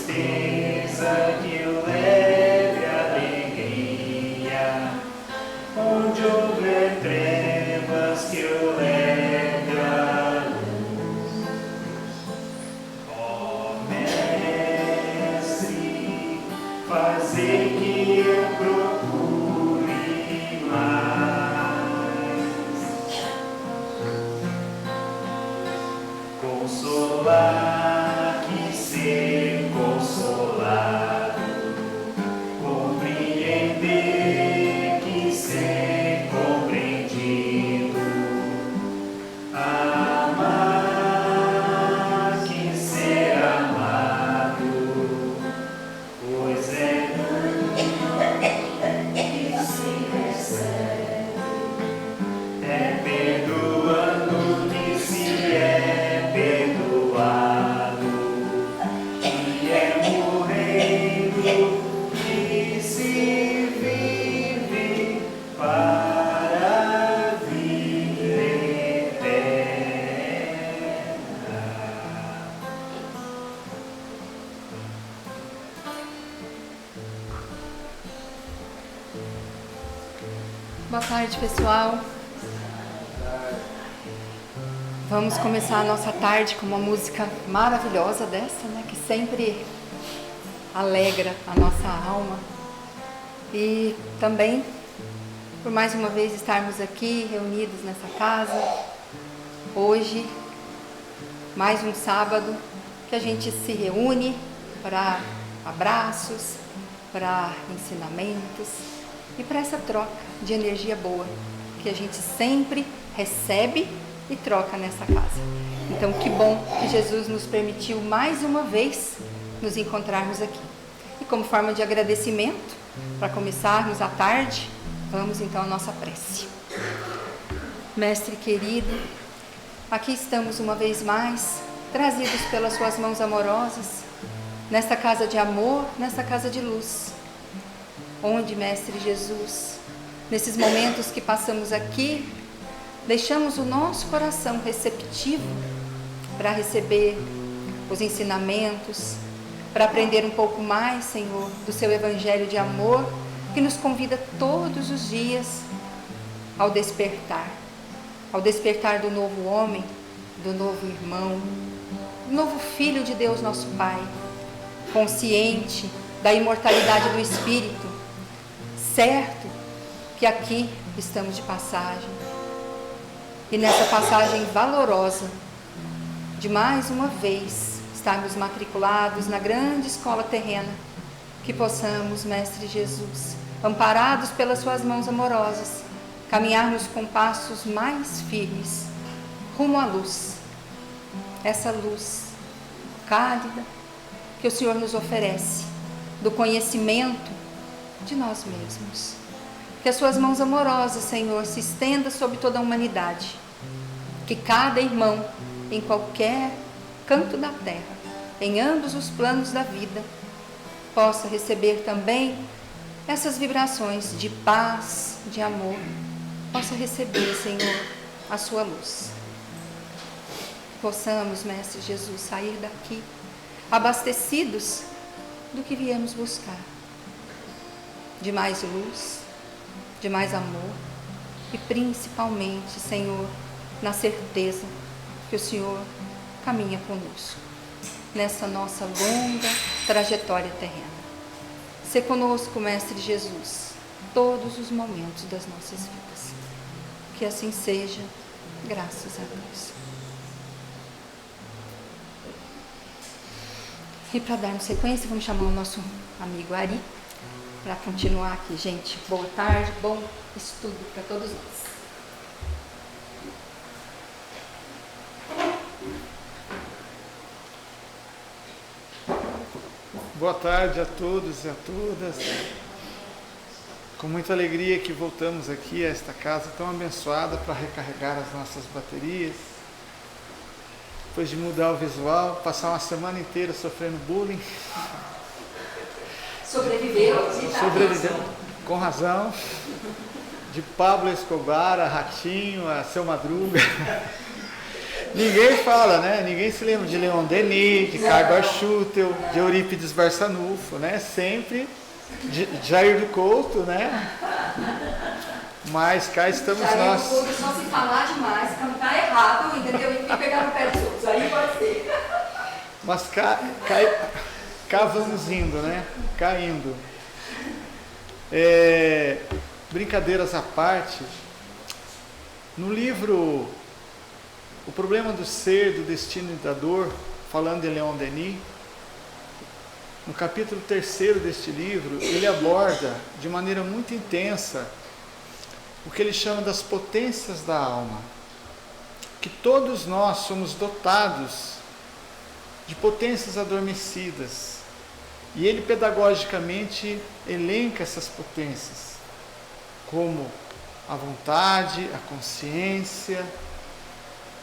tristeza que o leve alegria, onde houver trevas que o leve a luz. Ó Mestre, fazer que eu procure mais consolar que ser consolado, compreender que ser compreendido, amar que ser amado, pois é dom que se recebe, é perdoando que se é perdoado, e é morrendo que se vive para a vida eterna. Boa tarde, pessoal. Vamos começar a nossa tarde com uma música maravilhosa dessa, né? Que sempre alegra a nossa alma. E também, por mais uma vez estarmos aqui reunidos nessa casa, hoje, mais um sábado, que a gente se reúne para abraços, para ensinamentos e para essa troca de energia boa que a gente sempre recebe e troca nessa casa. Então, que bom que Jesus nos permitiu mais uma vez nos encontrarmos aqui. E como forma de agradecimento, para começarmos a tarde, vamos então à nossa prece. Mestre querido, aqui estamos uma vez mais, trazidos pelas suas mãos amorosas, nesta casa de amor, nesta casa de luz, onde, Mestre Jesus, nesses momentos que passamos aqui, deixamos o nosso coração receptivo para receber os ensinamentos, para aprender um pouco mais, Senhor, do seu evangelho de amor, que nos convida todos os dias ao despertar do novo homem, do novo irmão, do novo Filho de Deus, nosso Pai, consciente da imortalidade do Espírito, certo que aqui estamos de passagem. E nessa passagem valorosa, de mais uma vez estarmos matriculados na grande escola terrena, que possamos, Mestre Jesus, amparados pelas suas mãos amorosas, caminharmos com passos mais firmes, rumo à luz, essa luz cálida que o Senhor nos oferece, do conhecimento de nós mesmos. Que as suas mãos amorosas, Senhor, se estendam sobre toda a humanidade. Que cada irmão, em qualquer canto da terra, em ambos os planos da vida, possa receber também essas vibrações de paz, de amor, possa receber, Senhor, a sua luz. Possamos, Mestre Jesus, sair daqui abastecidos do que viemos buscar, de mais luz, de mais amor e principalmente, Senhor, na certeza que o Senhor caminha conosco nessa nossa longa trajetória terrena. Sê conosco, Mestre Jesus, todos os momentos das nossas vidas. Que assim seja, graças a Deus. E para darmos sequência, vamos chamar o nosso amigo Ari para continuar aqui, gente. Boa tarde, bom estudo para todos nós. Boa tarde a todos e a todas. Com muita alegria que voltamos aqui a esta casa tão abençoada para recarregar as nossas baterias. Depois de mudar o visual, passar uma semana inteira sofrendo bullying. Sobreviveu, com razão. De Pablo Escobar a Ratinho, a Seu Madruga. Ninguém fala, né? Ninguém se lembra de Leon Denis, de Carl Schutel, de Eurípides Barçanufo, né? Sempre de Jair do Couto, né? Mas cá estamos nós. Só se falar demais, cantar errado, entendeu? E pegar no pé dos outros, aí pode ser. Mas cá vamos indo, né? Caindo. Brincadeiras à parte, no livro O Problema do Ser, do Destino e da Dor, falando de Leon Denis, no capítulo 3º deste livro, ele aborda de maneira muito intensa o que ele chama das potências da alma, que todos nós somos dotados de potências adormecidas, e ele pedagogicamente elenca essas potências, como a vontade, a consciência,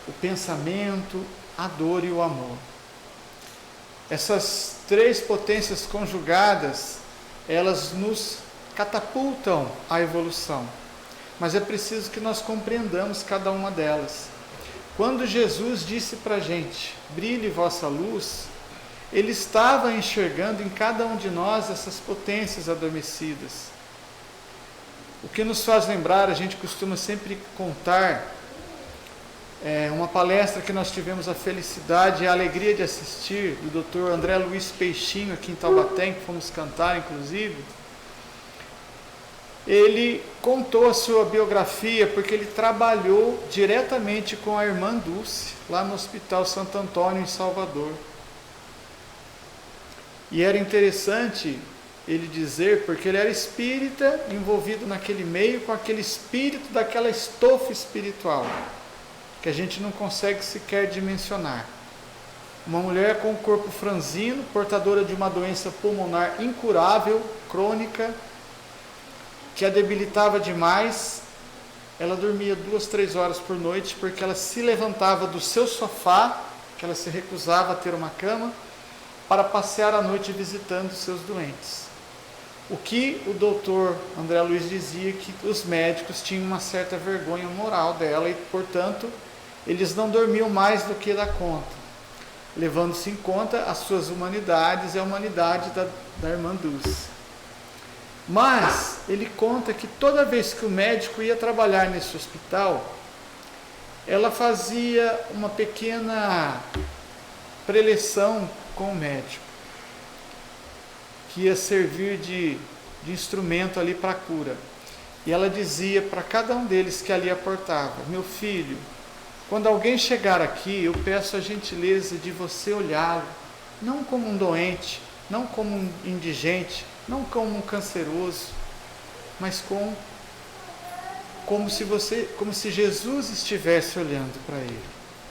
o pensamento, a dor e o amor. Essas 3 potências conjugadas, elas nos catapultam à evolução, mas é preciso que nós compreendamos cada uma delas. Quando Jesus disse para a gente, brilhe vossa luz, ele estava enxergando em cada um de nós essas potências adormecidas. O que nos faz lembrar, a gente costuma sempre contar uma palestra que nós tivemos a felicidade e a alegria de assistir, do Dr. André Luiz Peixinho, aqui em Taubaté, que fomos cantar inclusive. Ele contou a sua biografia porque ele trabalhou diretamente com a irmã Dulce, lá no Hospital Santo Antônio, em Salvador. E era interessante ele dizer, porque ele era espírita, envolvido naquele meio, com aquele espírito daquela estofa espiritual, que a gente não consegue sequer dimensionar. Uma mulher com o corpo franzino, portadora de uma doença pulmonar incurável, crônica, que a debilitava demais. Ela dormia 2, 3 horas por noite, porque ela se levantava do seu sofá, que ela se recusava a ter uma cama, para passear a noite visitando seus doentes. O que o doutor André Luiz dizia que os médicos tinham uma certa vergonha moral dela e, portanto, eles não dormiam mais do que da conta, levando-se em conta as suas humanidades e a humanidade da irmã Dulce. Mas ele conta que toda vez que o médico ia trabalhar nesse hospital, ela fazia uma pequena preleção com o médico, que ia servir de instrumento ali para a cura. E ela dizia para cada um deles que ali aportava: meu filho, quando alguém chegar aqui, eu peço a gentileza de você olhá-lo, não como um doente, não como um indigente, não como um canceroso, mas como se Jesus estivesse olhando para ele,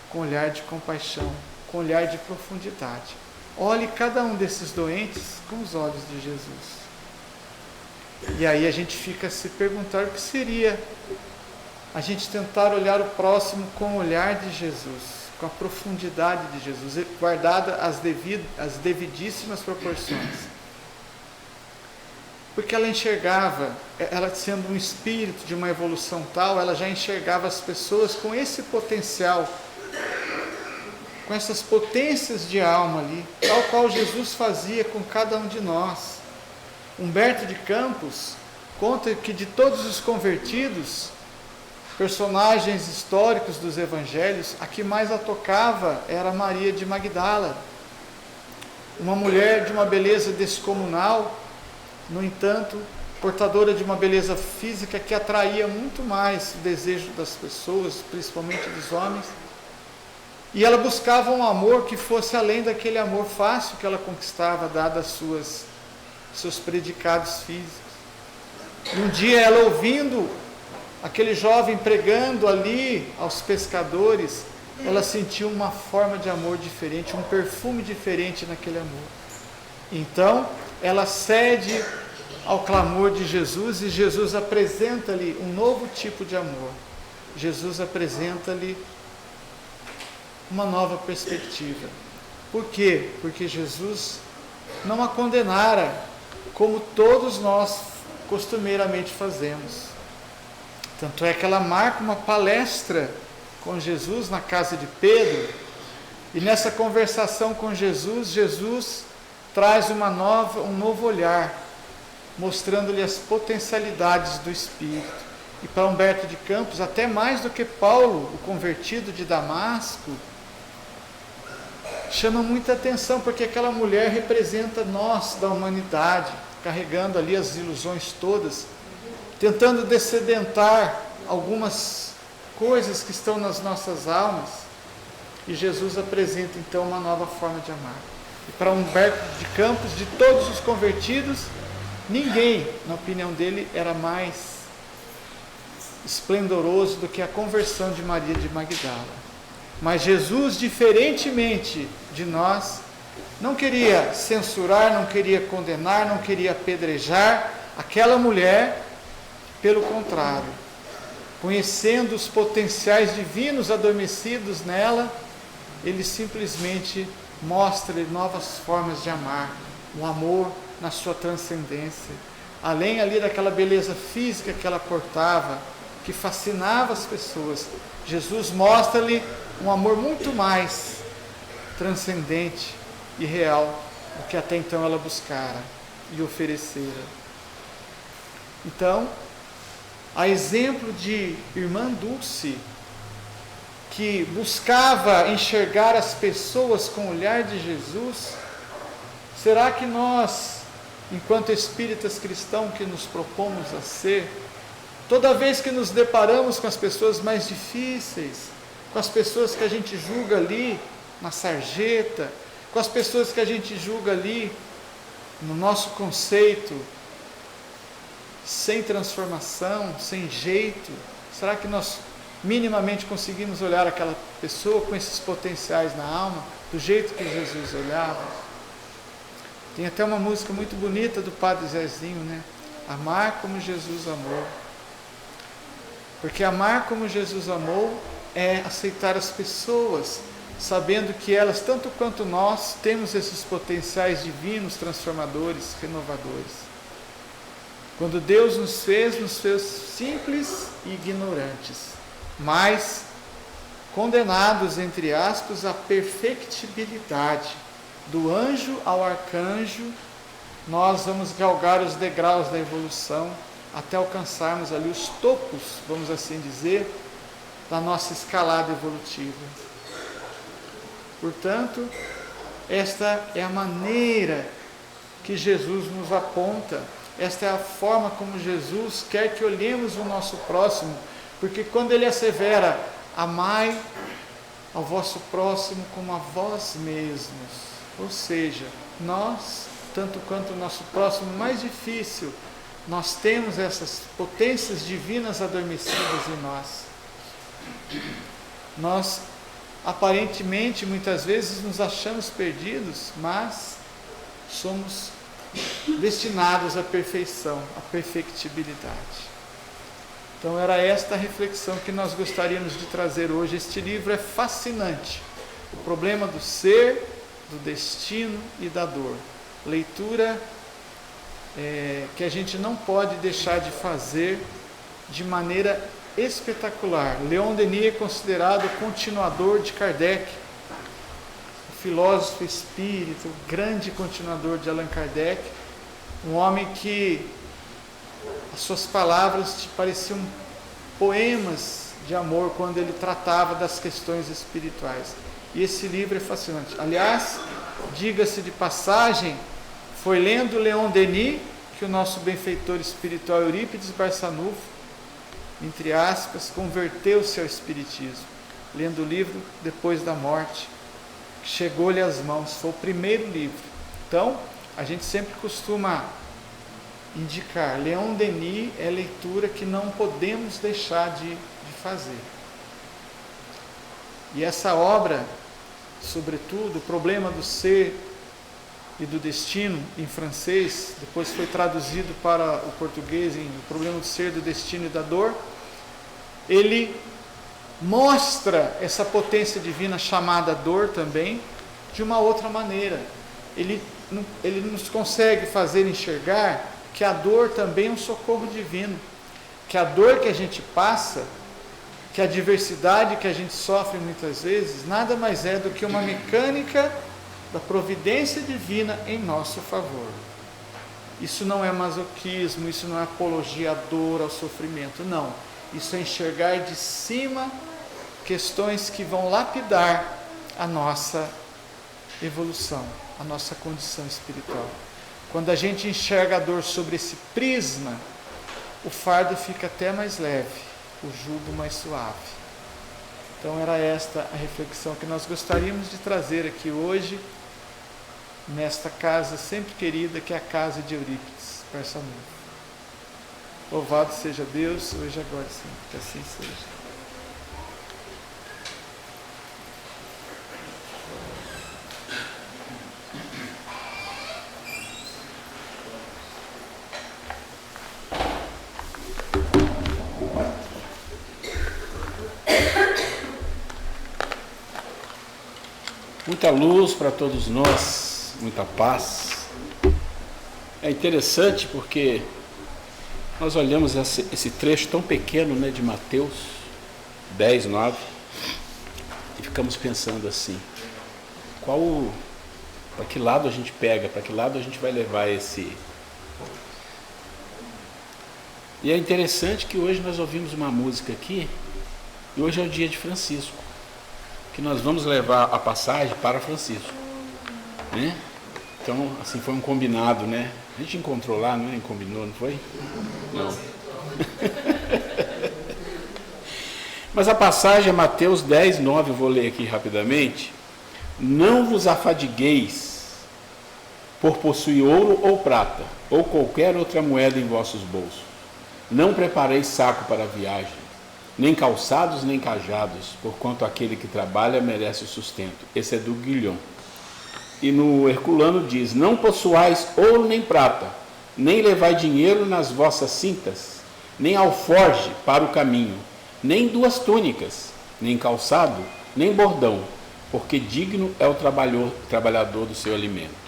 com olhar de compaixão, com olhar de profundidade. Olhe cada um desses doentes com os olhos de Jesus. E aí a gente fica a se perguntar o que seria a gente tentar olhar o próximo com o olhar de Jesus, com a profundidade de Jesus, guardada as devidíssimas proporções. Porque ela enxergava, ela sendo um espírito de uma evolução tal, ela já enxergava as pessoas com esse potencial, com essas potências de alma ali, tal qual Jesus fazia com cada um de nós. Humberto de Campos conta que de todos os convertidos, personagens históricos dos evangelhos, a que mais a tocava era Maria de Magdala, uma mulher de uma beleza descomunal, no entanto, portadora de uma beleza física que atraía muito mais o desejo das pessoas, principalmente dos homens. E ela buscava um amor que fosse além daquele amor fácil que ela conquistava, dado seus predicados físicos. E um dia ela, ouvindo aquele jovem pregando ali aos pescadores, ela sentiu uma forma de amor diferente, um perfume diferente naquele amor. Então, ela cede ao clamor de Jesus e Jesus apresenta-lhe um novo tipo de amor. Jesus apresenta-lhe uma nova perspectiva. Por quê? Porque Jesus não a condenara como todos nós costumeiramente fazemos. Tanto é que ela marca uma palestra com Jesus na casa de Pedro, e nessa conversação com Jesus, Jesus traz um novo olhar, mostrando-lhe as potencialidades do Espírito. E para Humberto de Campos, até mais do que Paulo, o convertido de Damasco, chama muita atenção, porque aquela mulher representa nós da humanidade, carregando ali as ilusões todas, tentando descedentar algumas coisas que estão nas nossas almas, e Jesus apresenta então uma nova forma de amar. E para Humberto de Campos, de todos os convertidos, ninguém, na opinião dele, era mais esplendoroso do que a conversão de Maria de Magdala. Mas Jesus, diferentemente de nós, não queria censurar, não queria condenar, não queria apedrejar aquela mulher. Pelo contrário, conhecendo os potenciais divinos adormecidos nela, ele simplesmente mostra-lhe novas formas de amar, o amor na sua transcendência, além ali daquela beleza física que ela portava, que fascinava as pessoas. Jesus mostra-lhe um amor muito mais transcendente e real do que até então ela buscara e oferecera. Então, a exemplo de irmã Dulce, que buscava enxergar as pessoas com o olhar de Jesus, será que nós, enquanto espíritas cristãos que nos propomos a ser, toda vez que nos deparamos com as pessoas mais difíceis, com as pessoas que a gente julga ali na sarjeta, com as pessoas que a gente julga ali no nosso conceito, sem transformação, sem jeito, será que nós minimamente conseguimos olhar aquela pessoa com esses potenciais na alma, do jeito que Jesus olhava? Tem até uma música muito bonita do Padre Zezinho, né? Amar como Jesus amou. Porque amar como Jesus amou é aceitar as pessoas, sabendo que elas, tanto quanto nós, temos esses potenciais divinos, transformadores, renovadores. Quando Deus nos fez simples e ignorantes, mas condenados, entre aspas, à perfectibilidade. Do anjo ao arcanjo, nós vamos galgar os degraus da evolução, até alcançarmos ali os topos, vamos assim dizer, da nossa escalada evolutiva. Portanto, esta é a maneira que Jesus nos aponta, esta é a forma como Jesus quer que olhemos o nosso próximo, porque quando ele assevera, amai ao vosso próximo como a vós mesmos, ou seja, nós, tanto quanto o nosso próximo mais difícil, nós temos essas potências divinas adormecidas em nós. Nós, aparentemente, muitas vezes nos achamos perdidos, mas somos destinados à perfeição, à perfectibilidade. Então era esta a reflexão que nós gostaríamos de trazer hoje. Este livro é fascinante. O problema do ser, do destino e da dor. Leitura que a gente não pode deixar de fazer de maneira espetacular. Leon Denis é considerado o continuador de Kardec, o filósofo espírita, o grande continuador de Allan Kardec, um homem que as suas palavras te pareciam poemas de amor quando ele tratava das questões espirituais. E esse livro é fascinante. Aliás, diga-se de passagem, foi lendo Leon Denis que o nosso benfeitor espiritual Eurípides Barçanufo, entre aspas, converteu-se ao espiritismo, lendo o livro Depois da Morte, que chegou-lhe às mãos. Foi o primeiro livro. Então, a gente sempre costuma indicar, Leon Denis é leitura que não podemos deixar de fazer. E essa obra, sobretudo, o problema do ser e do destino, em francês, depois foi traduzido para o português em O Problema do Ser, do Destino e da Dor, ele mostra essa potência divina chamada dor também, de uma outra maneira. Ele nos consegue fazer enxergar que a dor também é um socorro divino, que a dor que a gente passa que a adversidade que a gente sofre muitas vezes nada mais é do que uma mecânica da providência divina em nosso favor. Isso não é masoquismo, isso não é apologia à dor, ao sofrimento, não. Isso é enxergar de cima questões que vão lapidar a nossa evolução, a nossa condição espiritual. Quando a gente enxerga a dor sobre esse prisma, o fardo fica até mais leve, o jugo mais suave. Então era esta a reflexão que nós gostaríamos de trazer aqui hoje, nesta casa sempre querida, que é a casa de Eurípides Barçanufo. Louvado seja Deus, hoje, agora e sempre, que assim seja. Muita luz para todos nós, muita paz. É interessante porque nós olhamos esse trecho tão pequeno, né, de Mateus 10, 9, e ficamos pensando assim, para que lado a gente pega, para que lado a gente vai levar esse... E é interessante que hoje nós ouvimos uma música aqui, e hoje é o dia de Francisco, que nós vamos levar a passagem para Francisco, né? Então, assim, foi um combinado, né? A gente encontrou lá, não é? Combinou, não foi? Não. Mas a passagem é Mateus 10, 9, eu vou ler aqui rapidamente. Não vos afadigueis por possuir ouro ou prata, ou qualquer outra moeda em vossos bolsos. Não prepareis saco para a viagem, nem calçados, nem cajados, porquanto aquele que trabalha merece o sustento. Esse é do Guilhom. E no Herculano diz, não possuais ouro nem prata, nem levai dinheiro nas vossas cintas, nem alforge para o caminho, nem 2 túnicas, nem calçado, nem bordão, porque digno é o trabalhador do seu alimento.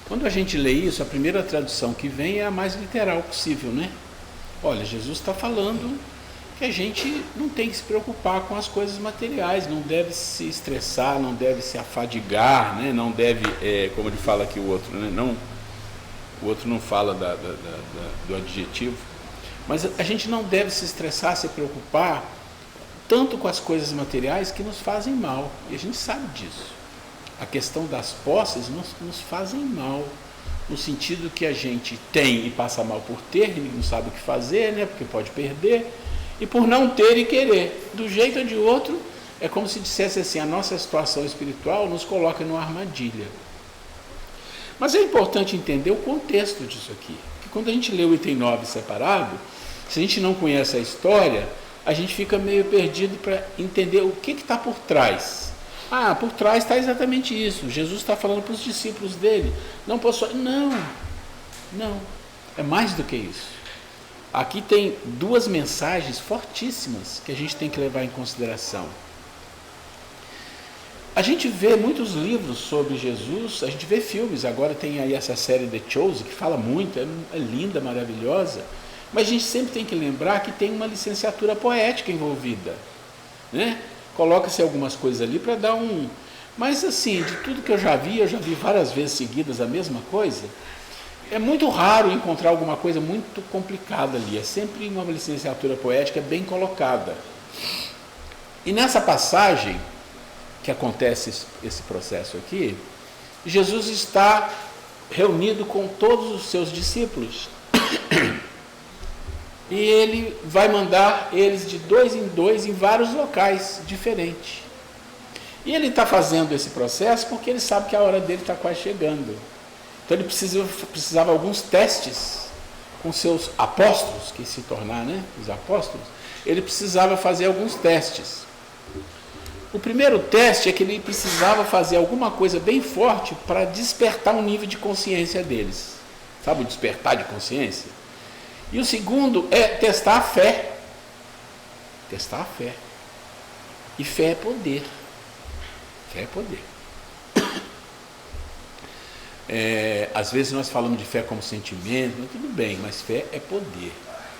Quando a gente lê isso, a primeira tradução que vem é a mais literal possível, né? Olha, Jesus está falando que a gente não tem que se preocupar com as coisas materiais, não deve se estressar, não deve se afadigar, né? Não deve, como ele fala aqui o outro, né? Não, o outro não fala do adjetivo, mas a gente não deve se estressar, se preocupar tanto com as coisas materiais que nos fazem mal, e a gente sabe disso. A questão das posses nos fazem mal, no sentido que a gente tem e passa mal por ter, e não sabe o que fazer, né? Porque pode perder, e por não ter e querer. Do jeito ou de outro, é como se dissesse assim, a nossa situação espiritual nos coloca numa armadilha. Mas é importante entender o contexto disso aqui, porque quando a gente lê o item 9 separado, se a gente não conhece a história, a gente fica meio perdido para entender o que está por trás. Ah, por trás está exatamente isso. Jesus está falando para os discípulos dele. Não posso. Não. É mais do que isso. Aqui tem 2 mensagens fortíssimas que a gente tem que levar em consideração. A gente vê muitos livros sobre Jesus, a gente vê filmes, agora tem aí essa série The Chosen, que fala muito, é linda, maravilhosa, mas a gente sempre tem que lembrar que tem uma licenciatura poética envolvida, né? Coloca-se algumas coisas ali para dar um... Mas assim, de tudo que eu já vi várias vezes seguidas a mesma coisa, é muito raro encontrar alguma coisa muito complicada ali, é sempre uma licenciatura poética bem colocada. E nessa passagem que acontece esse processo aqui, Jesus está reunido com todos os seus discípulos e ele vai mandar eles de 2 em 2 em vários locais diferentes. E ele está fazendo esse processo porque ele sabe que a hora dele está quase chegando. Então ele precisava alguns testes com seus apóstolos, que se tornar, né, os apóstolos, ele precisava fazer alguns testes. O primeiro teste é que ele precisava fazer alguma coisa bem forte para despertar um nível de consciência deles. Sabe o despertar de consciência? E o segundo é testar a fé. Testar a fé. E fé é poder. Fé é poder. Às vezes nós falamos de fé como sentimento, tudo bem, mas fé é poder.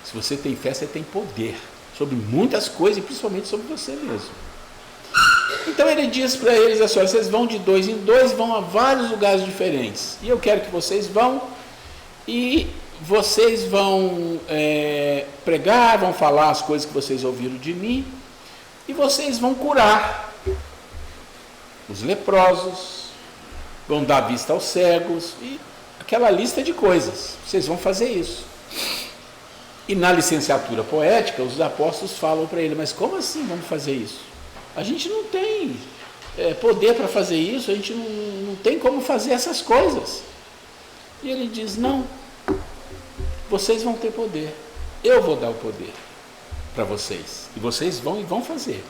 Se você tem fé, você tem poder. sobre muitas coisas e principalmente sobre você mesmo. Então ele diz para eles assim: vocês vão de 2 em 2, vão a vários lugares diferentes, e eu quero que vocês vão e vocês vão pregar, vão falar as coisas que vocês ouviram de mim, e vocês vão curar os leprosos, vão dar vista aos cegos, e aquela lista de coisas, vocês vão fazer isso. E na licenciatura poética, os apóstolos falam para ele: mas como assim vamos fazer isso? A gente não tem poder para fazer isso, a gente não tem como fazer essas coisas. E ele diz: não, vocês vão ter poder, eu vou dar o poder para vocês, e vocês vão fazer,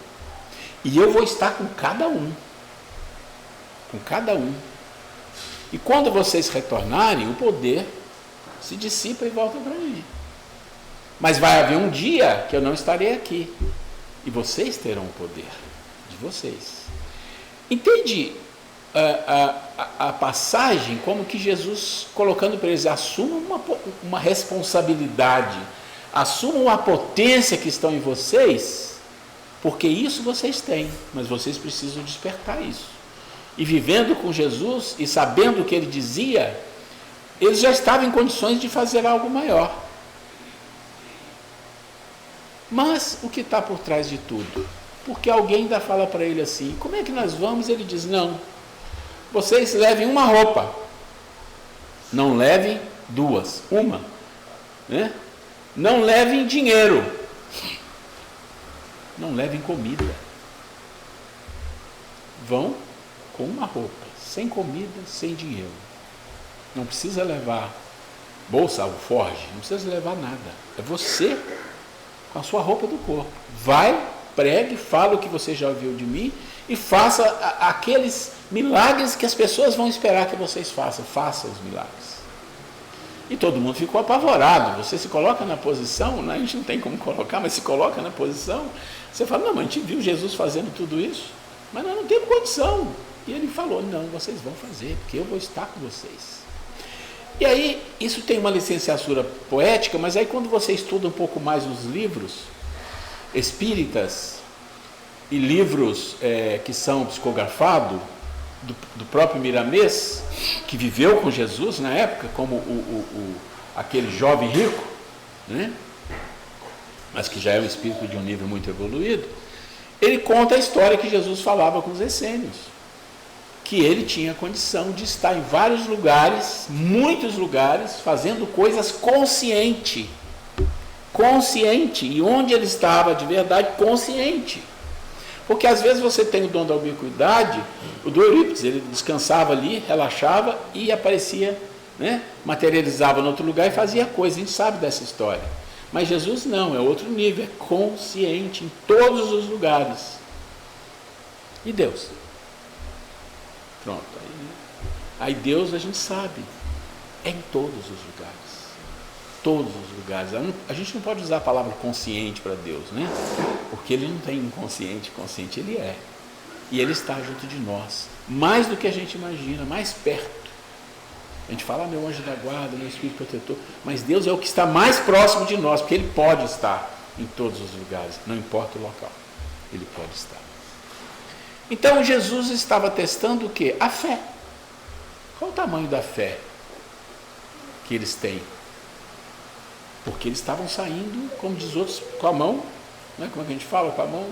e eu vou estar com cada um, e quando vocês retornarem, o poder se dissipa e volta para mim. Mas vai haver um dia que eu não estarei aqui, e vocês terão o poder de vocês. Entende a passagem como que Jesus, colocando para eles: assumam uma responsabilidade, assumam a potência que estão em vocês, porque isso vocês têm, mas vocês precisam despertar isso. E vivendo com Jesus e sabendo o que ele dizia, eles já estavam em condições de fazer algo maior. Mas o que está por trás de tudo? Porque alguém ainda fala para ele assim: como é que nós vamos? Ele diz: não, vocês levem uma roupa, não levem duas, uma, né? Não levem dinheiro, não levem comida, vão com uma roupa, sem comida, sem dinheiro. Não precisa levar bolsa, alforge, não precisa levar nada, é você com a sua roupa do corpo. Vai, pregue, fala o que você já ouviu de mim e faça aqueles milagres que as pessoas vão esperar que vocês façam. Faça os milagres. E todo mundo ficou apavorado. Você se coloca na posição, a gente não tem como colocar, mas se coloca na posição, você fala: não, mas a gente viu Jesus fazendo tudo isso, mas nós não temos condição. E ele falou: não, vocês vão fazer, porque eu vou estar com vocês. E aí, isso tem uma licenciatura poética, mas aí quando você estuda um pouco mais os livros espíritas e livros que são psicografados, do próprio Miramês, que viveu com Jesus na época, como aquele jovem rico, né? Mas que já é um espírito de um nível muito evoluído, ele conta a história que Jesus falava com os essênios, que ele tinha condição de estar em vários lugares, muitos lugares, fazendo coisas consciente, e onde ele estava de verdade, consciente. Porque às vezes você tem o dom da ubiquidade. O do Eurípides, ele descansava ali, relaxava e aparecia, né? Materializava em outro lugar e fazia coisa. A gente sabe dessa história. Mas Jesus não, é outro nível, é consciente em todos os lugares. E Deus? Pronto. Aí Deus, a gente sabe, é em todos os lugares. Todos os lugares. A gente não pode usar a palavra consciente para Deus, né? Porque ele não tem inconsciente, consciente ele é. E ele está junto de nós, mais do que a gente imagina, mais perto. A gente fala: meu anjo da guarda, meu espírito protetor, mas Deus é o que está mais próximo de nós, porque ele pode estar em todos os lugares, não importa o local, ele pode estar. Então Jesus estava testando o quê? A fé. Qual o tamanho da fé que eles têm? Porque eles estavam saindo, como diz outros, com a mão, né? Como é que a gente fala? Com a mão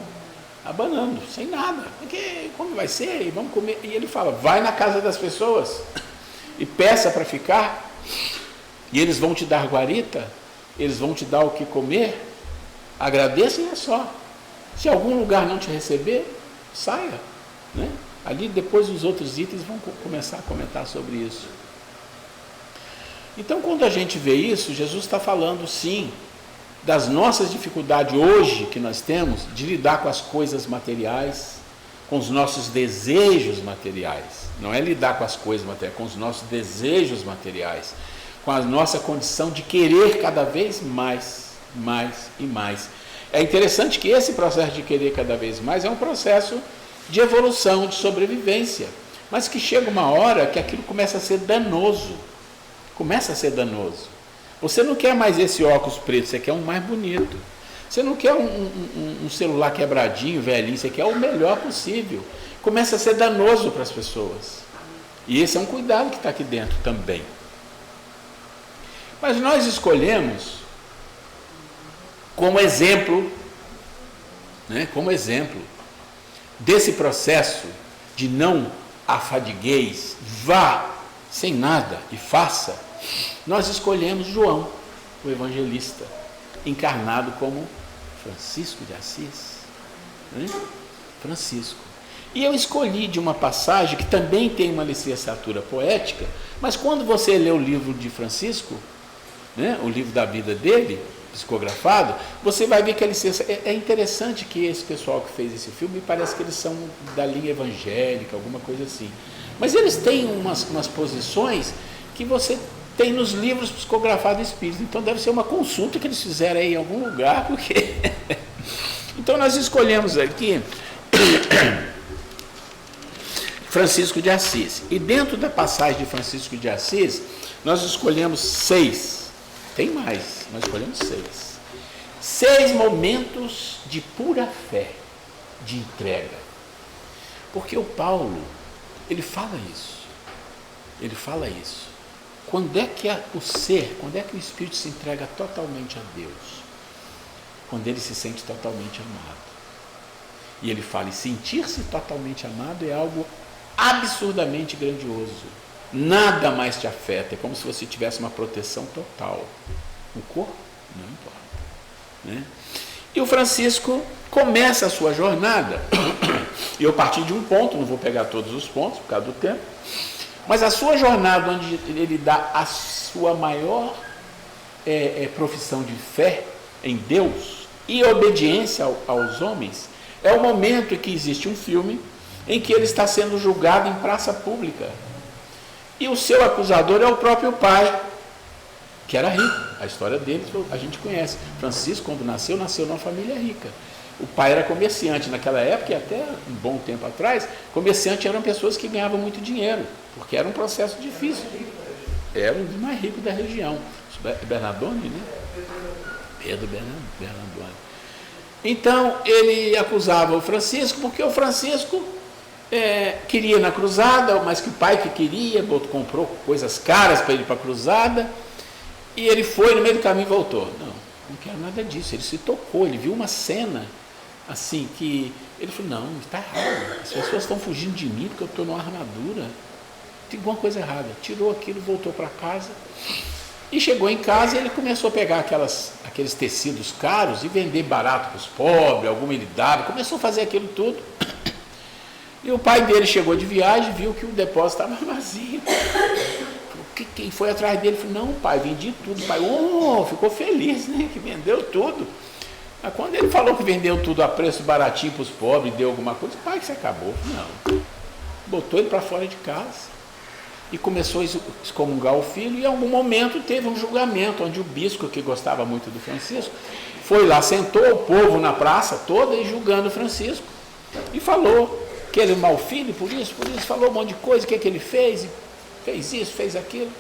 abanando, sem nada. Porque como vai ser? E vamos comer. E ele fala: vai na casa das pessoas e peça para ficar, e eles vão te dar guarita, eles vão te dar o que comer, agradeça e é só. Se algum lugar não te receber, saia, né? Ali depois os outros itens vão começar a comentar sobre isso. Então, quando a gente vê isso, Jesus está falando sim das nossas dificuldades hoje que nós temos de lidar com as coisas materiais, com os nossos desejos materiais. Não é lidar com as coisas materiais, com os nossos desejos materiais, com a nossa condição de querer cada vez mais, mais e mais. É interessante que esse processo de querer cada vez mais é um processo de evolução, de sobrevivência, mas que chega uma hora que aquilo começa a ser danoso. Começa a ser danoso. Você não quer mais esse óculos preto, você quer um mais bonito. Você não quer um celular quebradinho, velhinho, você quer o melhor possível. Começa a ser danoso para as pessoas. E esse é um cuidado que está aqui dentro também. Mas nós escolhemos como exemplo, né, como exemplo desse processo de não afadigueis, vá sem nada e faça, nós escolhemos João, o evangelista, encarnado como Francisco de Assis. Né? Francisco. E eu escolhi de uma passagem que também tem uma licenciatura poética, mas quando você lê o livro de Francisco, né, o livro da vida dele, psicografado, você vai ver que a licença... É interessante que esse pessoal que fez esse filme, parece que eles são da linha evangélica, alguma coisa assim. Mas eles têm umas posições que você tem nos livros psicografados espíritas. Então deve ser uma consulta que eles fizeram aí em algum lugar, porque... Então nós escolhemos aqui Francisco de Assis. E dentro da passagem de Francisco de Assis, nós escolhemos 6. Tem mais, nós escolhemos 6. 6 momentos de pura fé, de entrega. Porque o Paulo, ele fala isso. Ele fala isso. Quando é que o ser, quando é que o Espírito se entrega totalmente a Deus? Quando ele se sente totalmente amado. E ele fala, e sentir-se totalmente amado é algo absurdamente grandioso. Nada mais te afeta, é como se você tivesse uma proteção total. O corpo não importa. Né? E o Francisco começa a sua jornada, e eu parti de um ponto, não vou pegar todos os pontos por causa do tempo, mas a sua jornada, onde ele dá a sua maior profissão de fé em Deus e obediência aos homens, é o momento em que existe um filme em que ele está sendo julgado em praça pública. E o seu acusador é o próprio pai, que era rico. A história dele a gente conhece. Francisco, quando nasceu numa família rica. O pai era comerciante naquela época, e até um bom tempo atrás, comerciantes eram pessoas que ganhavam muito dinheiro, porque era um processo difícil. Era um dos mais ricos da região. Bernardone, né? Pedro Bernardone. Então, ele acusava o Francisco, porque o Francisco queria ir na cruzada, mas que o pai que queria, comprou coisas caras para ele ir para a cruzada, e ele foi, no meio do caminho voltou. Não quero nada disso. Ele se tocou, ele viu uma cena assim que ele falou, não, está errado, as pessoas estão fugindo de mim porque eu estou numa armadura, tem alguma coisa errada. Tirou aquilo, voltou para casa, e chegou em casa e ele começou a pegar aqueles tecidos caros e vender barato para os pobres, alguma ele dava, começou a fazer aquilo tudo. E o pai dele chegou de viagem, viu que o depósito estava vazio. Quem foi atrás dele falou, não, pai, vendi tudo. O pai, ficou feliz, né, que vendeu tudo. Mas quando ele falou que vendeu tudo a preço baratinho para os pobres, deu alguma coisa, pai, que você acabou. Não. Botou ele para fora de casa e começou a excomungar o filho, e em algum momento teve um julgamento, onde o bispo, que gostava muito do Francisco, foi lá, sentou o povo na praça toda e julgando o Francisco. E falou que ele é um mau filho, por isso, falou um monte de coisa, o que ele fez, fez isso, fez aquilo,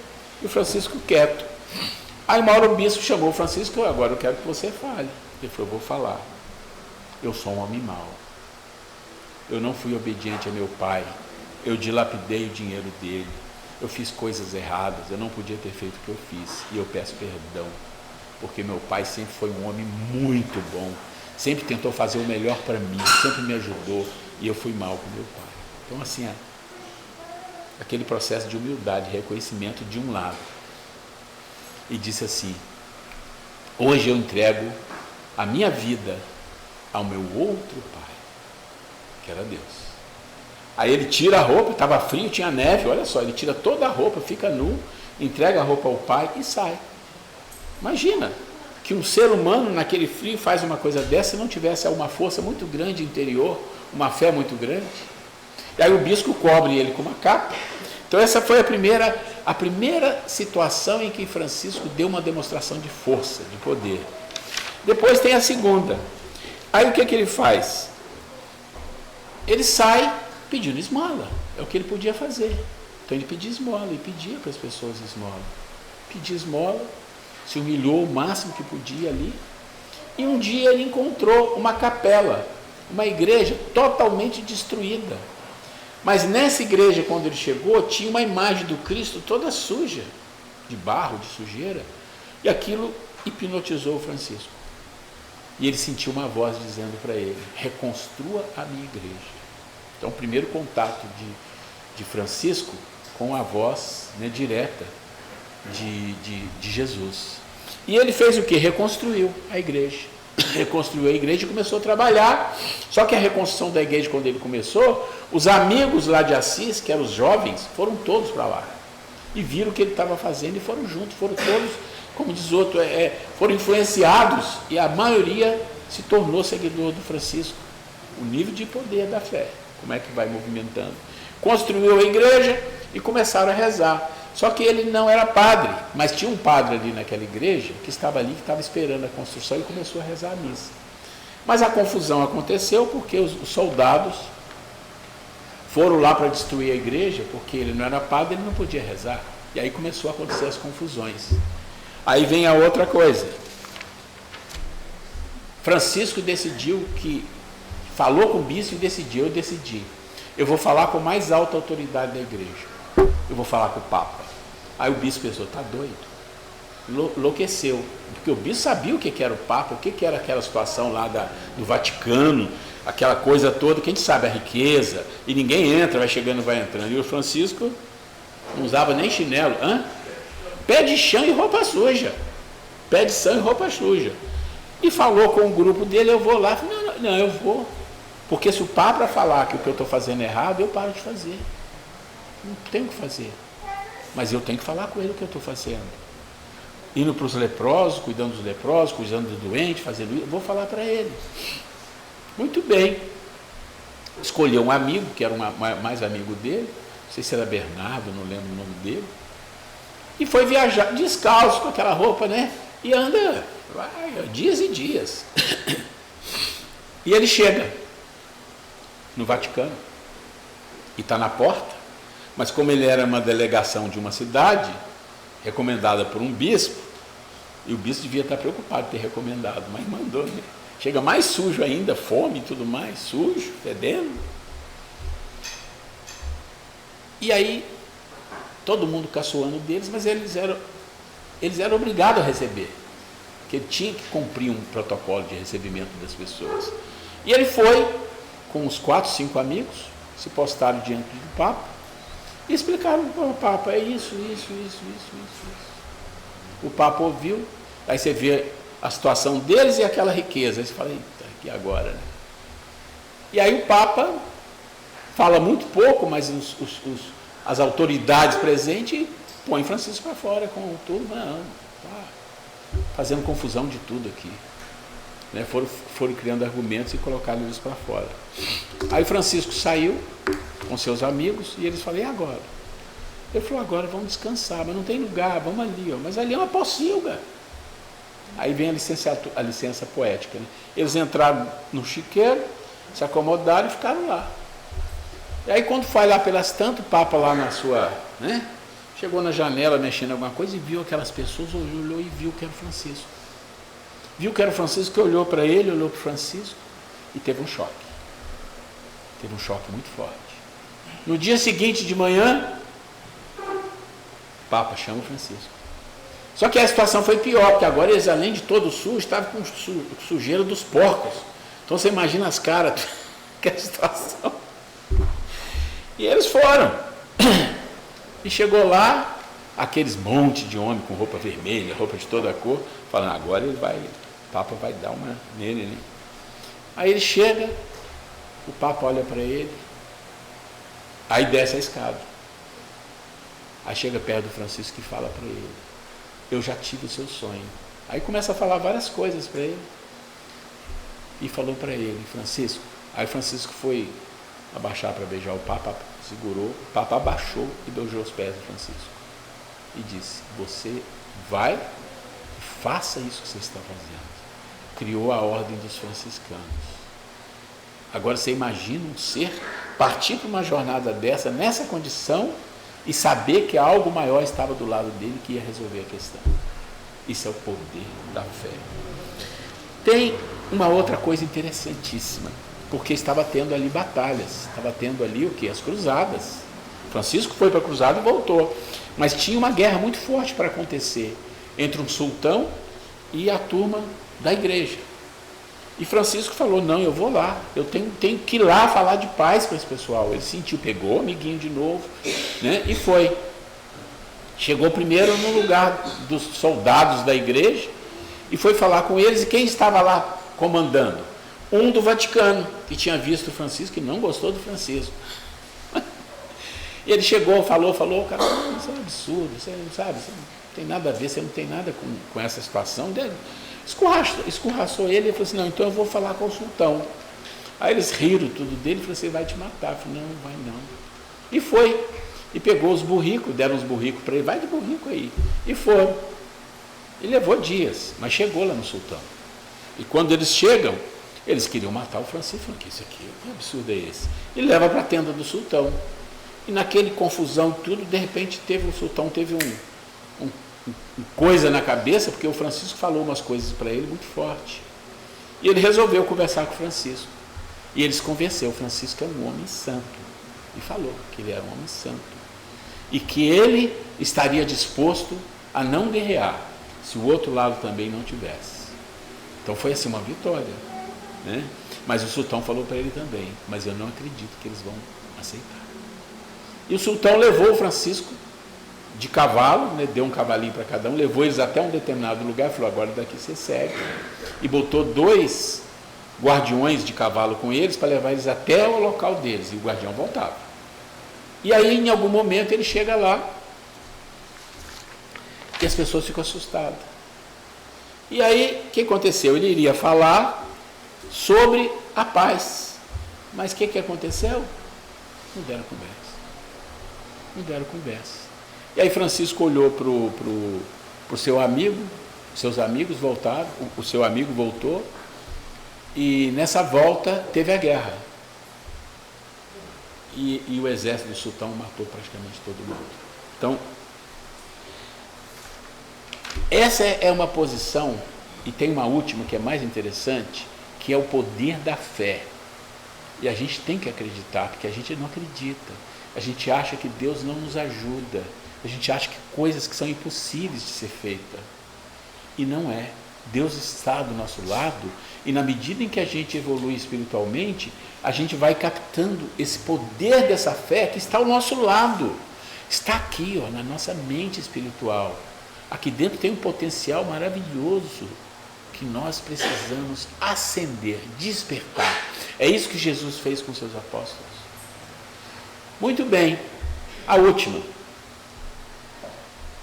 e o Francisco quieto. Aí uma hora o bispo chamou o Francisco, agora eu quero que você fale. Ele falou, vou falar, eu sou um homem mau, eu não fui obediente a meu pai, eu dilapidei o dinheiro dele, eu fiz coisas erradas, eu não podia ter feito o que eu fiz, e eu peço perdão, porque meu pai sempre foi um homem muito bom, sempre tentou fazer o melhor para mim, sempre me ajudou, e eu fui mal com meu pai. Então assim, aquele processo de humildade, reconhecimento de um lado, e disse assim, hoje eu entrego a minha vida ao meu outro pai, que era Deus. Aí ele tira a roupa, estava frio, tinha neve, olha só, ele tira toda a roupa, fica nu, entrega a roupa ao pai e sai. Imagina que um ser humano naquele frio faz uma coisa dessa, se não tivesse uma força muito grande interior, uma fé muito grande. E aí o bispo cobre ele com uma capa. Então essa foi a primeira situação em que Francisco deu uma demonstração de força, de poder. Depois tem a segunda. Aí o que ele faz? Ele sai pedindo esmola. É o que ele podia fazer. Então ele pedia esmola e pedia para as pessoas esmola. Pedia esmola, se humilhou o máximo que podia ali. E um dia ele encontrou uma capela, uma igreja totalmente destruída. Mas nessa igreja, quando ele chegou, tinha uma imagem do Cristo toda suja, de barro, de sujeira. E aquilo hipnotizou o Francisco. E ele sentiu uma voz dizendo para ele: reconstrua a minha igreja. Então, o primeiro contato de Francisco com a voz, né, direta de Jesus. E ele fez o quê? Reconstruiu a igreja. Reconstruiu a igreja e começou a trabalhar. Só que a reconstrução da igreja, quando ele começou, os amigos lá de Assis, que eram os jovens, foram todos para lá. E viram o que ele estava fazendo e foram juntos, foram todos, como diz outro, foram influenciados, e a maioria se tornou seguidor do Francisco. O nível de poder da fé, como é que vai movimentando. Construiu a igreja e começaram a rezar. Só que ele não era padre, mas tinha um padre ali naquela igreja que estava ali, que estava esperando a construção, e começou a rezar a missa. Mas a confusão aconteceu porque os soldados foram lá para destruir a igreja, porque ele não era padre, ele não podia rezar. E aí começou a acontecer as confusões. Aí vem a outra coisa. Francisco decidiu falou com o bispo e decidiu: eu decidi. Eu vou falar com a mais alta autoridade da igreja. Eu vou falar com o Papa. Aí o bispo pensou: está doido. Enlouqueceu. Porque o bispo sabia o que era o Papa, o que era aquela situação lá do Vaticano, aquela coisa toda, que a gente sabe a riqueza, e ninguém entra, vai chegando, vai entrando. E o Francisco não usava nem chinelo. Pé de chão e roupa suja. Pé de chão e roupa suja. E falou com o grupo dele: eu vou lá. Falei, não, eu vou. Porque se o Papa falar que o que eu estou fazendo é errado, eu paro de fazer. Não tenho o que fazer. Mas eu tenho que falar com ele o que eu estou fazendo. Indo para os leprosos, cuidando dos leprosos, cuidando do doente, fazendo isso, eu vou falar para ele. Muito bem. Escolheu um amigo, que era mais amigo dele, não sei se era Bernardo, não lembro o nome dele, e foi viajar descalço com aquela roupa, né? E anda dias e dias. E ele chega no Vaticano e está na porta, mas como ele era uma delegação de uma cidade recomendada por um bispo, e o bispo devia estar preocupado em ter recomendado, mas mandou, né? Chega mais sujo ainda, fome e tudo mais, sujo, fedendo. E aí todo mundo caçoando deles, mas eles eram obrigados a receber, porque ele tinha que cumprir um protocolo de recebimento das pessoas. E ele foi com uns 4, 5 amigos, se postaram diante do Papa e explicaram para o Papa: é isso. O Papa ouviu, aí você vê a situação deles e aquela riqueza. Aí você fala: eita, e agora, né? E aí o Papa fala muito pouco, mas as autoridades presentes põem Francisco para fora com tudo, fazendo confusão de tudo aqui. Né? Foram criando argumentos e colocaram eles para fora. Aí Francisco saiu com seus amigos e eles falaram: e agora? Ele falou: agora vamos descansar, mas não tem lugar, vamos ali, mas ali é uma pocilga. Aí vem a licença poética, né? Eles entraram no chiqueiro, se acomodaram e ficaram lá. E aí quando foi lá pelas tantas, o Papa lá na sua, né? Chegou na janela mexendo em alguma coisa e viu aquelas pessoas, olhou e viu que era o Francisco. Viu que era o Francisco, que olhou para ele, olhou para o Francisco e teve um choque. Teve um choque muito forte. No dia seguinte de manhã, o Papa chama o Francisco. Só que a situação foi pior, porque agora eles, além de todo o sujo, estavam com sujeira dos porcos. Então você imagina as caras, que é a situação. E eles foram. E chegou lá, aqueles monte de homem com roupa vermelha, roupa de toda a cor, falando: agora o Papa vai dar uma nele, né? Aí ele chega, o Papa olha para ele, aí desce a escada. Aí chega perto do Francisco e fala para ele: eu já tive o seu sonho. Aí começa a falar várias coisas para ele. E falou para ele: Francisco. Aí Francisco foi abaixar para beijar o Papa, segurou, o Papa abaixou e beijou os pés do Francisco. E disse: você vai e faça isso que você está fazendo. Criou a ordem dos franciscanos. Agora você imagina um ser partir para uma jornada dessa, nessa condição, e saber que algo maior estava do lado dele que ia resolver a questão. Isso é o poder da fé. Tem uma outra coisa interessantíssima, porque estava tendo ali batalhas, estava tendo ali o que? As cruzadas. Francisco foi para a cruzada e voltou, mas tinha uma guerra muito forte para acontecer entre um sultão e a turma da igreja. E Francisco falou, não, eu vou lá, eu tenho que ir lá falar de paz para esse pessoal. Ele sentiu, pegou o amiguinho de novo, né, e foi. Chegou primeiro no lugar dos soldados da igreja e foi falar com eles. E quem estava lá comandando? Um do Vaticano, que tinha visto o Francisco e não gostou do Francisco. E ele chegou, falou, cara, isso é um absurdo, você não sabe, você não tem nada a ver, você não tem nada com essa situação. Escorraçou ele e falou assim, não, então eu vou falar com o sultão. Aí eles riram tudo dele e falou assim, vai te matar. Eu falei, não, vai não. E foi. E pegou os burricos, deram os burricos para ele, vai de burrico aí. E foram. E levou dias, mas chegou lá no sultão. E quando eles chegam, eles queriam matar o Francisco. Falaram, que isso aqui, que absurdo é esse? E leva para a tenda do sultão. E naquele confusão tudo, de repente o sultão teve um coisa na cabeça, porque o Francisco falou umas coisas para ele muito forte. E ele resolveu conversar com o Francisco. E eles convenceu, o Francisco é um homem santo. E falou que ele era um homem santo. E que ele estaria disposto a não guerrear, se o outro lado também não tivesse. Então foi assim uma vitória, né? Mas o sultão falou para ele também, mas eu não acredito que eles vão aceitar. E o sultão levou o Francisco de cavalo, né, deu um cavalinho para cada um, levou eles até um determinado lugar, falou, agora daqui você segue. E botou 2 guardiões de cavalo com eles para levar eles até o local deles, e o guardião voltava. E aí, em algum momento, ele chega lá e as pessoas ficam assustadas. E aí, o que aconteceu? Ele iria falar sobre a paz. Mas o que aconteceu? Não deram conversa. Não deram conversa. E aí Francisco olhou para o seu amigo, seus amigos voltaram, o seu amigo voltou, e nessa volta teve a guerra. E o exército do sultão matou praticamente todo mundo. Então, essa é uma posição, e tem uma última que é mais interessante, que é o poder da fé. E a gente tem que acreditar, porque a gente não acredita. A gente acha que Deus não nos ajuda. A gente acha que coisas que são impossíveis de ser feitas. E não é. Deus está do nosso lado, e na medida em que a gente evolui espiritualmente, a gente vai captando esse poder dessa fé que está ao nosso lado. Está aqui, ó, na nossa mente espiritual. Aqui dentro tem um potencial maravilhoso que nós precisamos acender, despertar. É isso que Jesus fez com seus apóstolos. Muito bem, a última.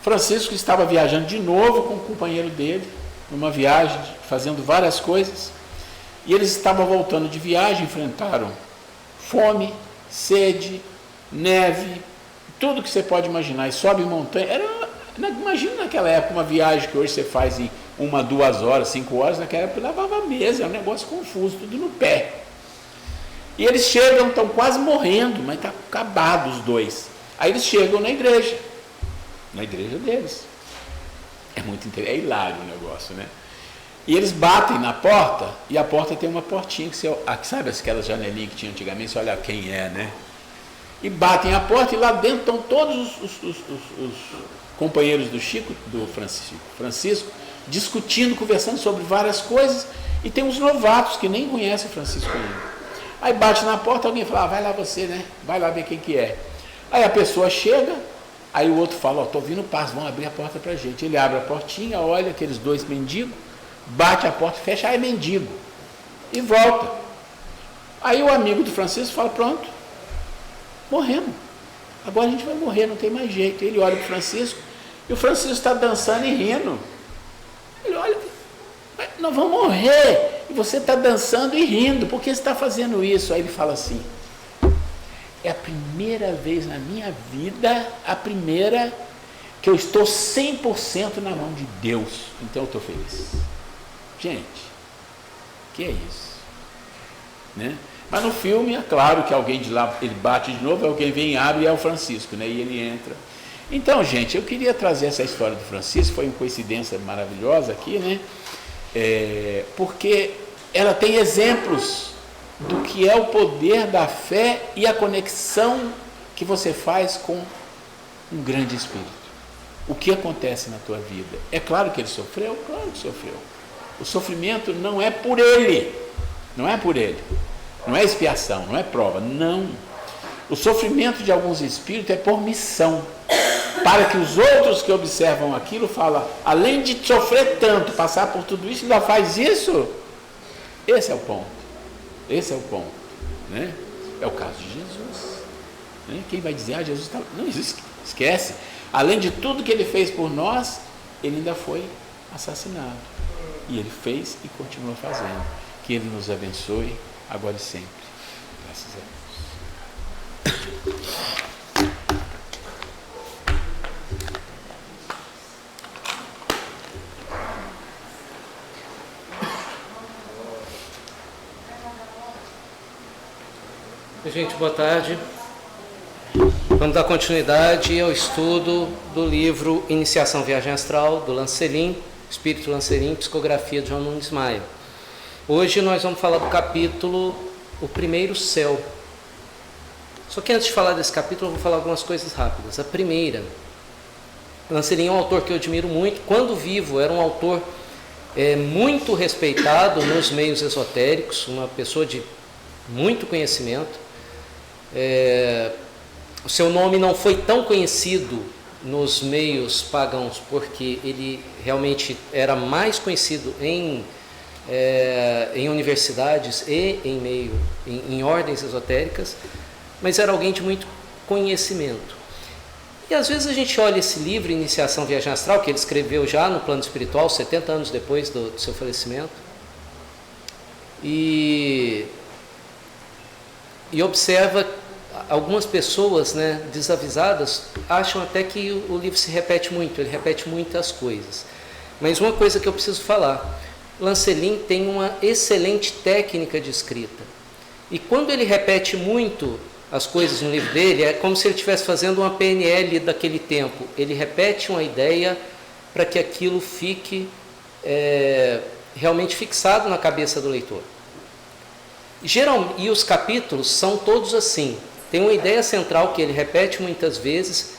Francisco estava viajando de novo com o companheiro dele, numa viagem, fazendo várias coisas, e eles estavam voltando de viagem, enfrentaram fome, sede, neve, tudo que você pode imaginar, e sobe montanha. Imagina naquela época uma viagem que hoje você faz em 1, 2 horas, 5 horas, naquela época levava meses, é um negócio confuso, tudo no pé. E eles chegam, estão quase morrendo, mas está acabado os dois. Aí eles chegam na igreja deles. É muito interessante, é hilário o negócio, né? E eles batem na porta, e a porta tem uma portinha que você, sabe aquelas janelinhas que tinha antigamente, você olha quem é, né? E batem a porta, e lá dentro estão todos os companheiros do Francisco, discutindo, conversando sobre várias coisas, e tem uns novatos que nem conhecem o Francisco ainda. Aí bate na porta, alguém fala, vai lá você, né? Vai lá ver quem que é. Aí a pessoa chega, aí o outro fala, estou vindo paz, vão abrir a porta pra gente. Ele abre a portinha, olha aqueles 2 mendigos, bate a porta, fecha, é mendigo. E volta. Aí o amigo do Francisco fala, pronto, morremos. Agora a gente vai morrer, não tem mais jeito. Ele olha para o Francisco, e o Francisco está dançando e rindo. Ele olha, nós vamos morrer, e você está dançando e rindo, por que você está fazendo isso? Aí ele fala assim, é a primeira vez na minha vida, a primeira que eu estou 100% na mão de Deus, então eu estou feliz. Gente, que é isso? Né? Mas no filme é claro que alguém de lá, ele bate de novo, alguém vem e abre, e é o Francisco, né? E ele entra. Então, gente, eu queria trazer essa história do Francisco, foi uma coincidência maravilhosa aqui, né? porque ela tem exemplos do que é o poder da fé e a conexão que você faz com um grande Espírito. O que acontece na tua vida? É claro que ele sofreu? Claro que sofreu. O sofrimento não é por ele, não é por ele, não é expiação, não é prova, não. O sofrimento de alguns espíritos é por missão, para que os outros que observam aquilo falam, além de sofrer tanto, passar por tudo isso, ainda faz isso? Esse é o ponto, esse é o ponto, né? É o caso de Jesus, né? Quem vai dizer, Jesus está... Não, esquece. Além de tudo que ele fez por nós, ele ainda foi assassinado. E ele fez e continua fazendo. Que ele nos abençoe agora e sempre. Graças a Deus. Gente, boa tarde. Vamos dar continuidade ao estudo do livro Iniciação Viagem Astral, do Lancelin, Espírito Lancelin, psicografia de João Nunes Maia. Hoje nós vamos falar do capítulo O Primeiro Céu. Só que antes de falar desse capítulo, eu vou falar algumas coisas rápidas. A primeira, Lancelin é um autor que eu admiro muito. Quando vivo, era um autor muito respeitado nos meios esotéricos, uma pessoa de muito conhecimento. O seu nome não foi tão conhecido nos meios pagãos, porque ele realmente era mais conhecido em universidades e em ordens esotéricas, mas era alguém de muito conhecimento. E às vezes a gente olha esse livro, Iniciação Viagem Astral, que ele escreveu já no plano espiritual, 70 anos depois do seu falecimento, e observa algumas pessoas, né, desavisadas, acham até que o livro se repete muito, ele repete muitas coisas. Mas uma coisa que eu preciso falar, Lancelin tem uma excelente técnica de escrita. E quando ele repete muito as coisas no livro dele, é como se ele estivesse fazendo uma PNL daquele tempo. Ele repete uma ideia para que aquilo fique realmente fixado na cabeça do leitor. E os capítulos são todos assim. Tem uma ideia central que ele repete muitas vezes.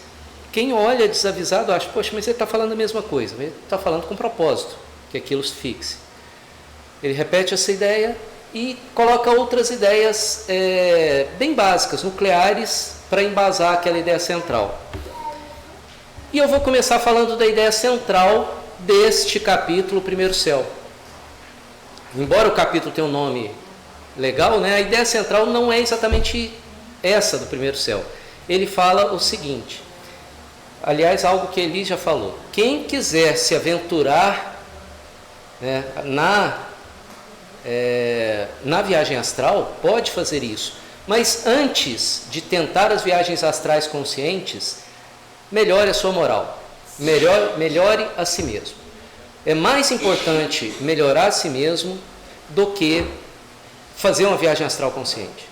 Quem olha desavisado acha, poxa, mas ele está falando a mesma coisa. Ele está falando com propósito, que aquilo se fixe. Ele repete essa ideia e coloca outras ideias bem básicas, nucleares, para embasar aquela ideia central. E eu vou começar falando da ideia central deste capítulo, O Primeiro Céu. Embora o capítulo tenha um nome legal, né, a ideia central não é exatamente essa do Primeiro Céu. Ele fala o seguinte, aliás, algo que Eli já falou: quem quiser se aventurar, né, na viagem astral, pode fazer isso, mas antes de tentar as viagens astrais conscientes, melhore a sua moral, melhore a si mesmo. É mais importante melhorar a si mesmo do que fazer uma viagem astral consciente.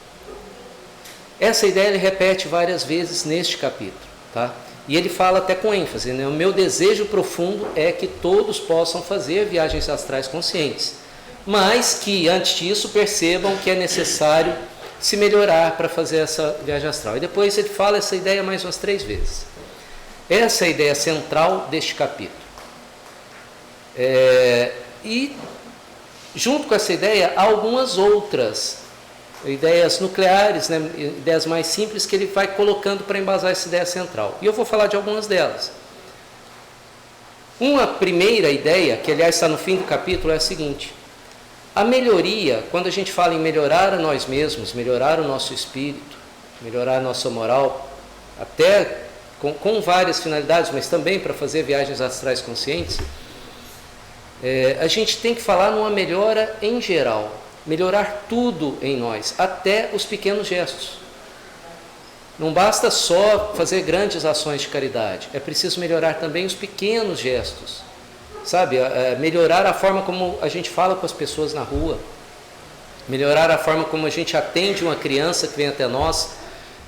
Essa ideia ele repete várias vezes neste capítulo, tá? E ele fala até com ênfase, né? O meu desejo profundo é que todos possam fazer viagens astrais conscientes, mas que antes disso percebam que é necessário se melhorar para fazer essa viagem astral. E depois ele fala essa ideia mais umas 3 vezes. Essa é a ideia central deste capítulo. E junto com essa ideia há algumas outras ideias nucleares, né, ideias mais simples que ele vai colocando para embasar essa ideia central. E eu vou falar de algumas delas. Uma primeira ideia, que aliás está no fim do capítulo, é a seguinte: a melhoria, quando a gente fala em melhorar a nós mesmos, melhorar o nosso espírito, melhorar a nossa moral, até com várias finalidades, mas também para fazer viagens astrais conscientes, a gente tem que falar numa melhora em geral. Melhorar tudo em nós, até os pequenos gestos. Não basta só fazer grandes ações de caridade, é preciso melhorar também os pequenos gestos, sabe? Melhorar a forma como a gente fala com as pessoas na rua, melhorar a forma como a gente atende uma criança que vem até nós,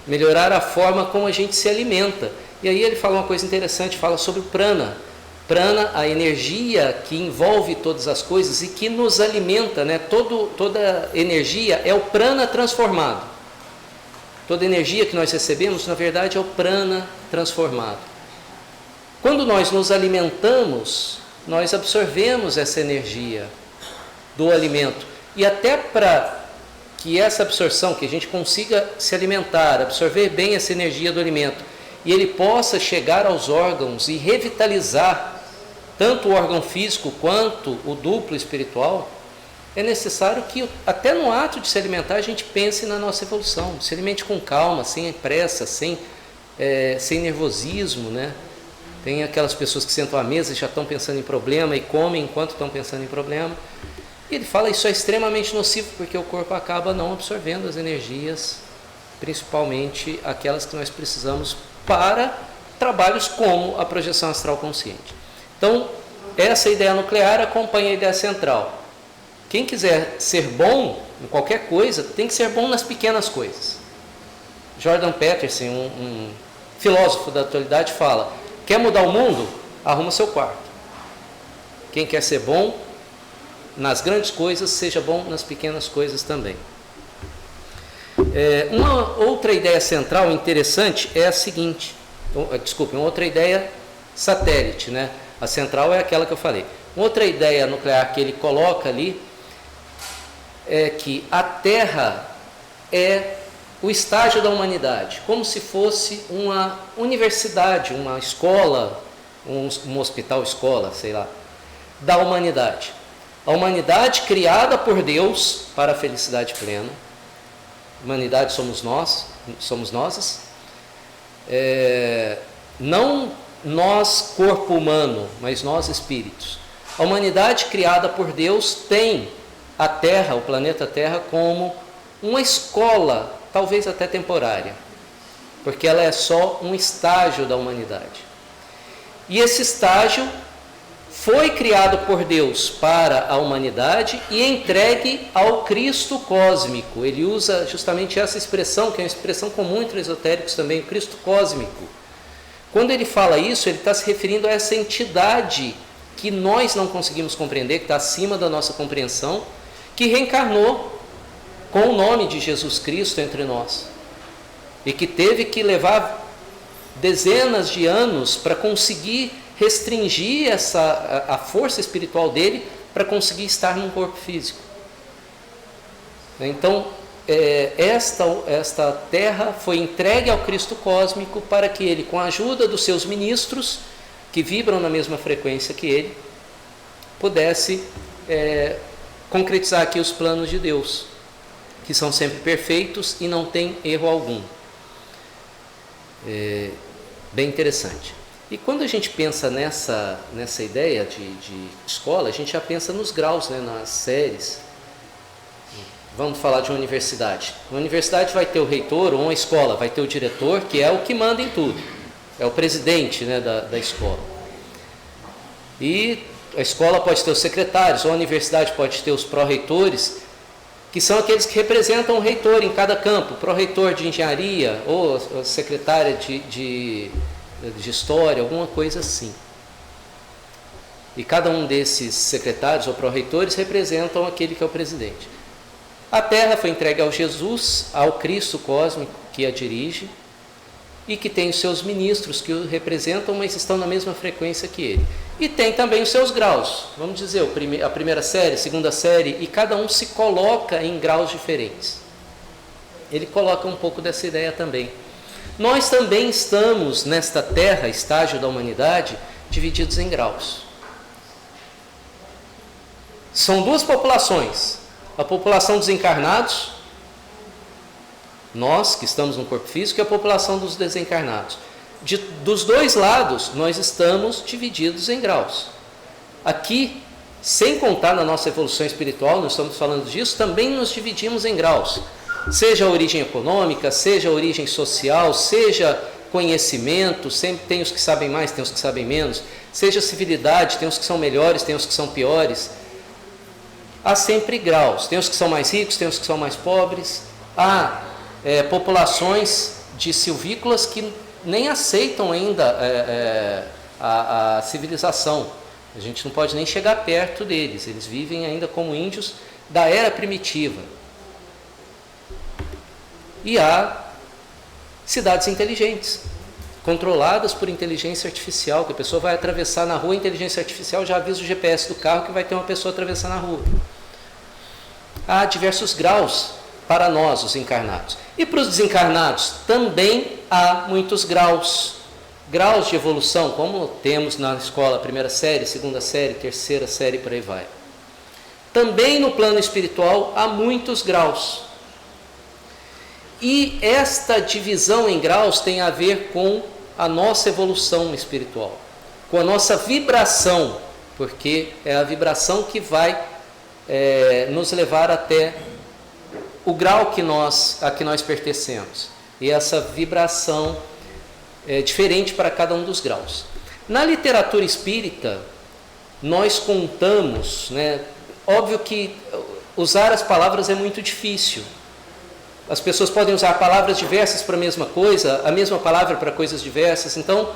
melhorar a forma como a gente se alimenta. E aí ele fala uma coisa interessante, fala sobre o prana. Prana, a energia que envolve todas as coisas e que nos alimenta, né? Toda energia é o prana transformado. Toda energia que nós recebemos, na verdade, é o prana transformado. Quando nós nos alimentamos, nós absorvemos essa energia do alimento. E até para que essa absorção, que a gente consiga se alimentar, absorver bem essa energia do alimento, e ele possa chegar aos órgãos e revitalizar tanto o órgão físico quanto o duplo espiritual, é necessário que até no ato de se alimentar a gente pense na nossa evolução, se alimente com calma, sem pressa, sem nervosismo, né? Tem aquelas pessoas que sentam à mesa e já estão pensando em problema e comem enquanto estão pensando em problema. E ele fala que isso é extremamente nocivo porque o corpo acaba não absorvendo as energias, principalmente aquelas que nós precisamos para trabalhos como a projeção astral consciente. Então, essa ideia nuclear acompanha a ideia central. Quem quiser ser bom em qualquer coisa, tem que ser bom nas pequenas coisas. Jordan Peterson, um filósofo da atualidade, fala: quer mudar o mundo? Arruma seu quarto. Quem quer ser bom nas grandes coisas, seja bom nas pequenas coisas também. Uma outra ideia central interessante é a seguinte, uma outra ideia satélite, né? A central é aquela que eu falei. Outra ideia nuclear que ele coloca ali é que a Terra é o estágio da humanidade, como se fosse uma universidade, uma escola, um hospital-escola, sei lá, da humanidade. A humanidade criada por Deus para a felicidade plena. Humanidade somos nós, não nós corpo humano, mas nós espíritos. A humanidade criada por Deus tem a Terra, o planeta Terra, como uma escola, talvez até temporária, porque ela é só um estágio da humanidade. E esse estágio foi criado por Deus para a humanidade e entregue ao Cristo cósmico. Ele usa justamente essa expressão, que é uma expressão comum entre esotéricos também, o Cristo cósmico. Quando ele fala isso, ele está se referindo a essa entidade que nós não conseguimos compreender, que está acima da nossa compreensão, que reencarnou com o nome de Jesus Cristo entre nós e que teve que levar dezenas de anos para conseguir restringir a força espiritual dele para conseguir estar num corpo físico. Então, esta terra foi entregue ao Cristo cósmico para que ele, com a ajuda dos seus ministros, que vibram na mesma frequência que ele, pudesse concretizar aqui os planos de Deus, que são sempre perfeitos e não tem erro algum. Bem interessante. E quando a gente pensa nessa ideia de escola, a gente já pensa nos graus, né, nas séries. Vamos falar de uma universidade. Uma universidade vai ter o reitor, ou uma escola vai ter o diretor, que é o que manda em tudo. É o presidente, né, da escola. E a escola pode ter os secretários, ou a universidade pode ter os pró-reitores, que são aqueles que representam o reitor em cada campo. Pró-reitor de engenharia, ou a secretária de história, alguma coisa assim. E cada um desses secretários ou pró-reitores representam aquele que é o presidente. A Terra foi entregue ao Jesus, ao Cristo cósmico que a dirige e que tem os seus ministros que o representam, mas estão na mesma frequência que ele. E tem também os seus graus, vamos dizer, a primeira série, segunda série, e cada um se coloca em graus diferentes. Ele coloca um pouco dessa ideia também. Nós também estamos nesta Terra, estágio da humanidade, divididos em graus. São duas populações. A população dos encarnados, nós que estamos no corpo físico, e a população dos desencarnados. Dos dois lados, nós estamos divididos em graus. Aqui, sem contar na nossa evolução espiritual, nós estamos falando disso, também nos dividimos em graus. Seja a origem econômica, seja a origem social, seja conhecimento, sempre tem os que sabem mais, tem os que sabem menos. Seja civilidade, tem os que são melhores, tem os que são piores. Há sempre graus, tem os que são mais ricos, tem os que são mais pobres. Há populações de silvícolas que nem aceitam ainda a civilização. A gente não pode nem chegar perto deles, eles vivem ainda como índios da era primitiva. E há cidades inteligentes, controladas por inteligência artificial, que a pessoa vai atravessar na rua, a inteligência artificial já avisa o GPS do carro que vai ter uma pessoa atravessando a rua. Há diversos graus para nós, os encarnados. E para os desencarnados, também há muitos graus. Graus de evolução, como temos na escola, primeira série, segunda série, terceira série, por aí vai. Também no plano espiritual há muitos graus. E esta divisão em graus tem a ver com a nossa evolução espiritual, com a nossa vibração, porque é a vibração que vai nos levar até o grau a que nós pertencemos. E essa vibração é diferente para cada um dos graus. Na literatura espírita, nós contamos, óbvio que usar as palavras é muito difícil. As pessoas podem usar palavras diversas para a mesma coisa, a mesma palavra para coisas diversas, então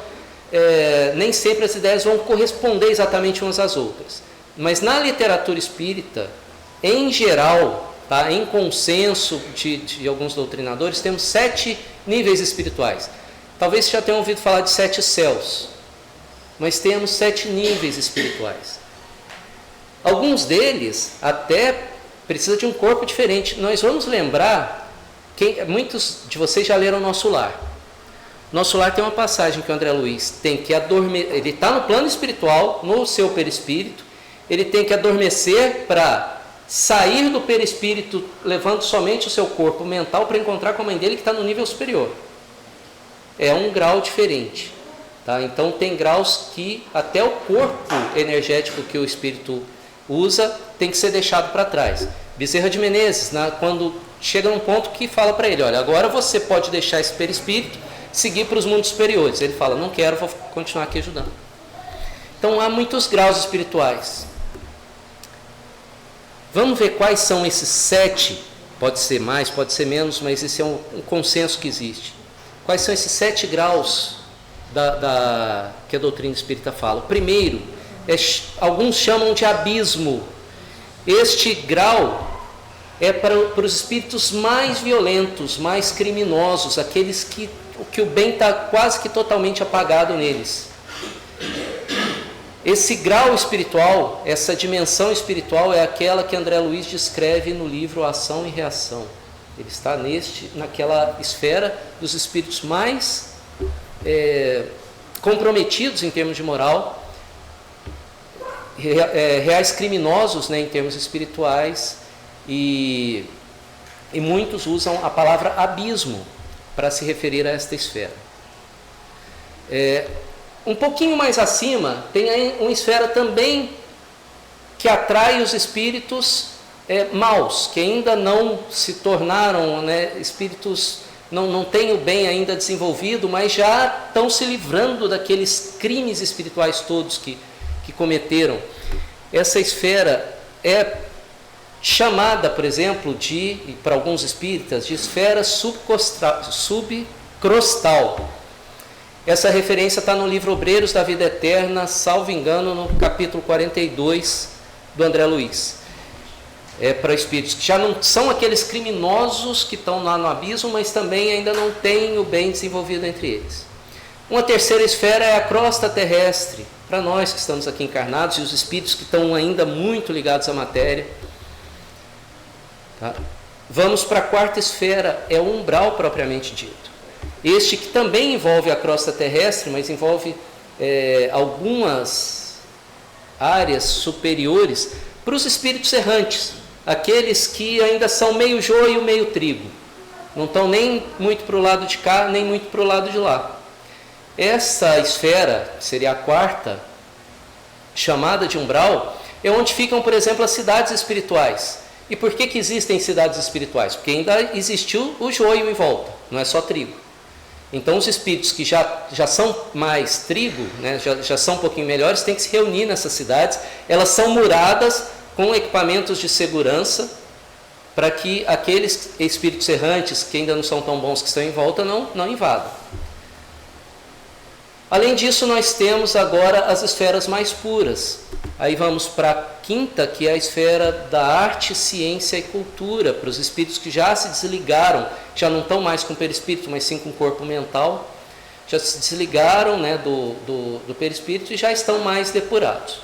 nem sempre as ideias vão corresponder exatamente umas às outras. Mas na literatura espírita, em geral, tá, em consenso de alguns doutrinadores, temos 7 níveis espirituais. Talvez você já tenham ouvido falar de 7 céus, mas temos 7 níveis espirituais. Alguns deles até precisam de um corpo diferente. Nós vamos lembrar, muitos de vocês já leram Nosso Lar. Nosso Lar tem uma passagem que o André Luiz tem que adormecer, ele está no plano espiritual, no seu perispírito, ele tem que adormecer para sair do perispírito, levando somente o seu corpo mental para encontrar com a mãe dele que está no nível superior. É um grau diferente. Tá? Então tem graus que até o corpo energético que o espírito usa tem que ser deixado para trás. Bezerra de Menezes, quando chega num ponto que fala para ele, olha, agora você pode deixar esse perispírito, seguir para os mundos superiores. Ele fala, não quero, vou continuar aqui ajudando. Então há muitos graus espirituais. Vamos ver quais são esses 7, pode ser mais, pode ser menos, mas esse é um consenso que existe. Quais são esses 7 graus que a doutrina espírita fala? O primeiro, alguns chamam de abismo. Este grau é para os espíritos mais violentos, mais criminosos, aqueles que o bem está quase que totalmente apagado neles. Esse grau espiritual, essa dimensão espiritual é aquela que André Luiz descreve no livro Ação e Reação. Ele está naquela esfera dos espíritos mais comprometidos em termos de moral, reais criminosos, em termos espirituais, e muitos usam a palavra abismo para se referir a esta esfera. Um pouquinho mais acima, tem uma esfera também que atrai os espíritos maus, que ainda não se tornaram espíritos, não têm o bem ainda desenvolvido, mas já estão se livrando daqueles crimes espirituais todos que cometeram. Essa esfera é chamada, por exemplo, para alguns espíritas, de esfera subcrostal. Essa referência está no livro Obreiros da Vida Eterna, salvo engano, no capítulo 42 do André Luiz. Para espíritos que já não são aqueles criminosos que estão lá no abismo, mas também ainda não têm o bem desenvolvido entre eles. Uma terceira esfera é a crosta terrestre, para nós que estamos aqui encarnados e os espíritos que estão ainda muito ligados à matéria. Tá? Vamos para a quarta esfera, é o umbral propriamente dito. Este que também envolve a crosta terrestre, mas envolve algumas áreas superiores para os espíritos errantes, aqueles que ainda são meio joio, meio trigo. Não estão nem muito para o lado de cá, nem muito para o lado de lá. Essa esfera, que seria a quarta, chamada de umbral, é onde ficam, por exemplo, as cidades espirituais. E por que existem cidades espirituais? Porque ainda existiu o joio em volta, não é só trigo. Então os espíritos que já são mais trigo, já são um pouquinho melhores, têm que se reunir nessas cidades. Elas são muradas com equipamentos de segurança para que aqueles espíritos errantes que ainda não são tão bons que estão em volta não invadam. Além disso, nós temos agora as esferas mais puras. Aí vamos para a quinta, que é a esfera da arte, ciência e cultura, para os espíritos que já se desligaram, já não estão mais com o perispírito, mas sim com o corpo mental, já se desligaram, né, do perispírito e já estão mais depurados.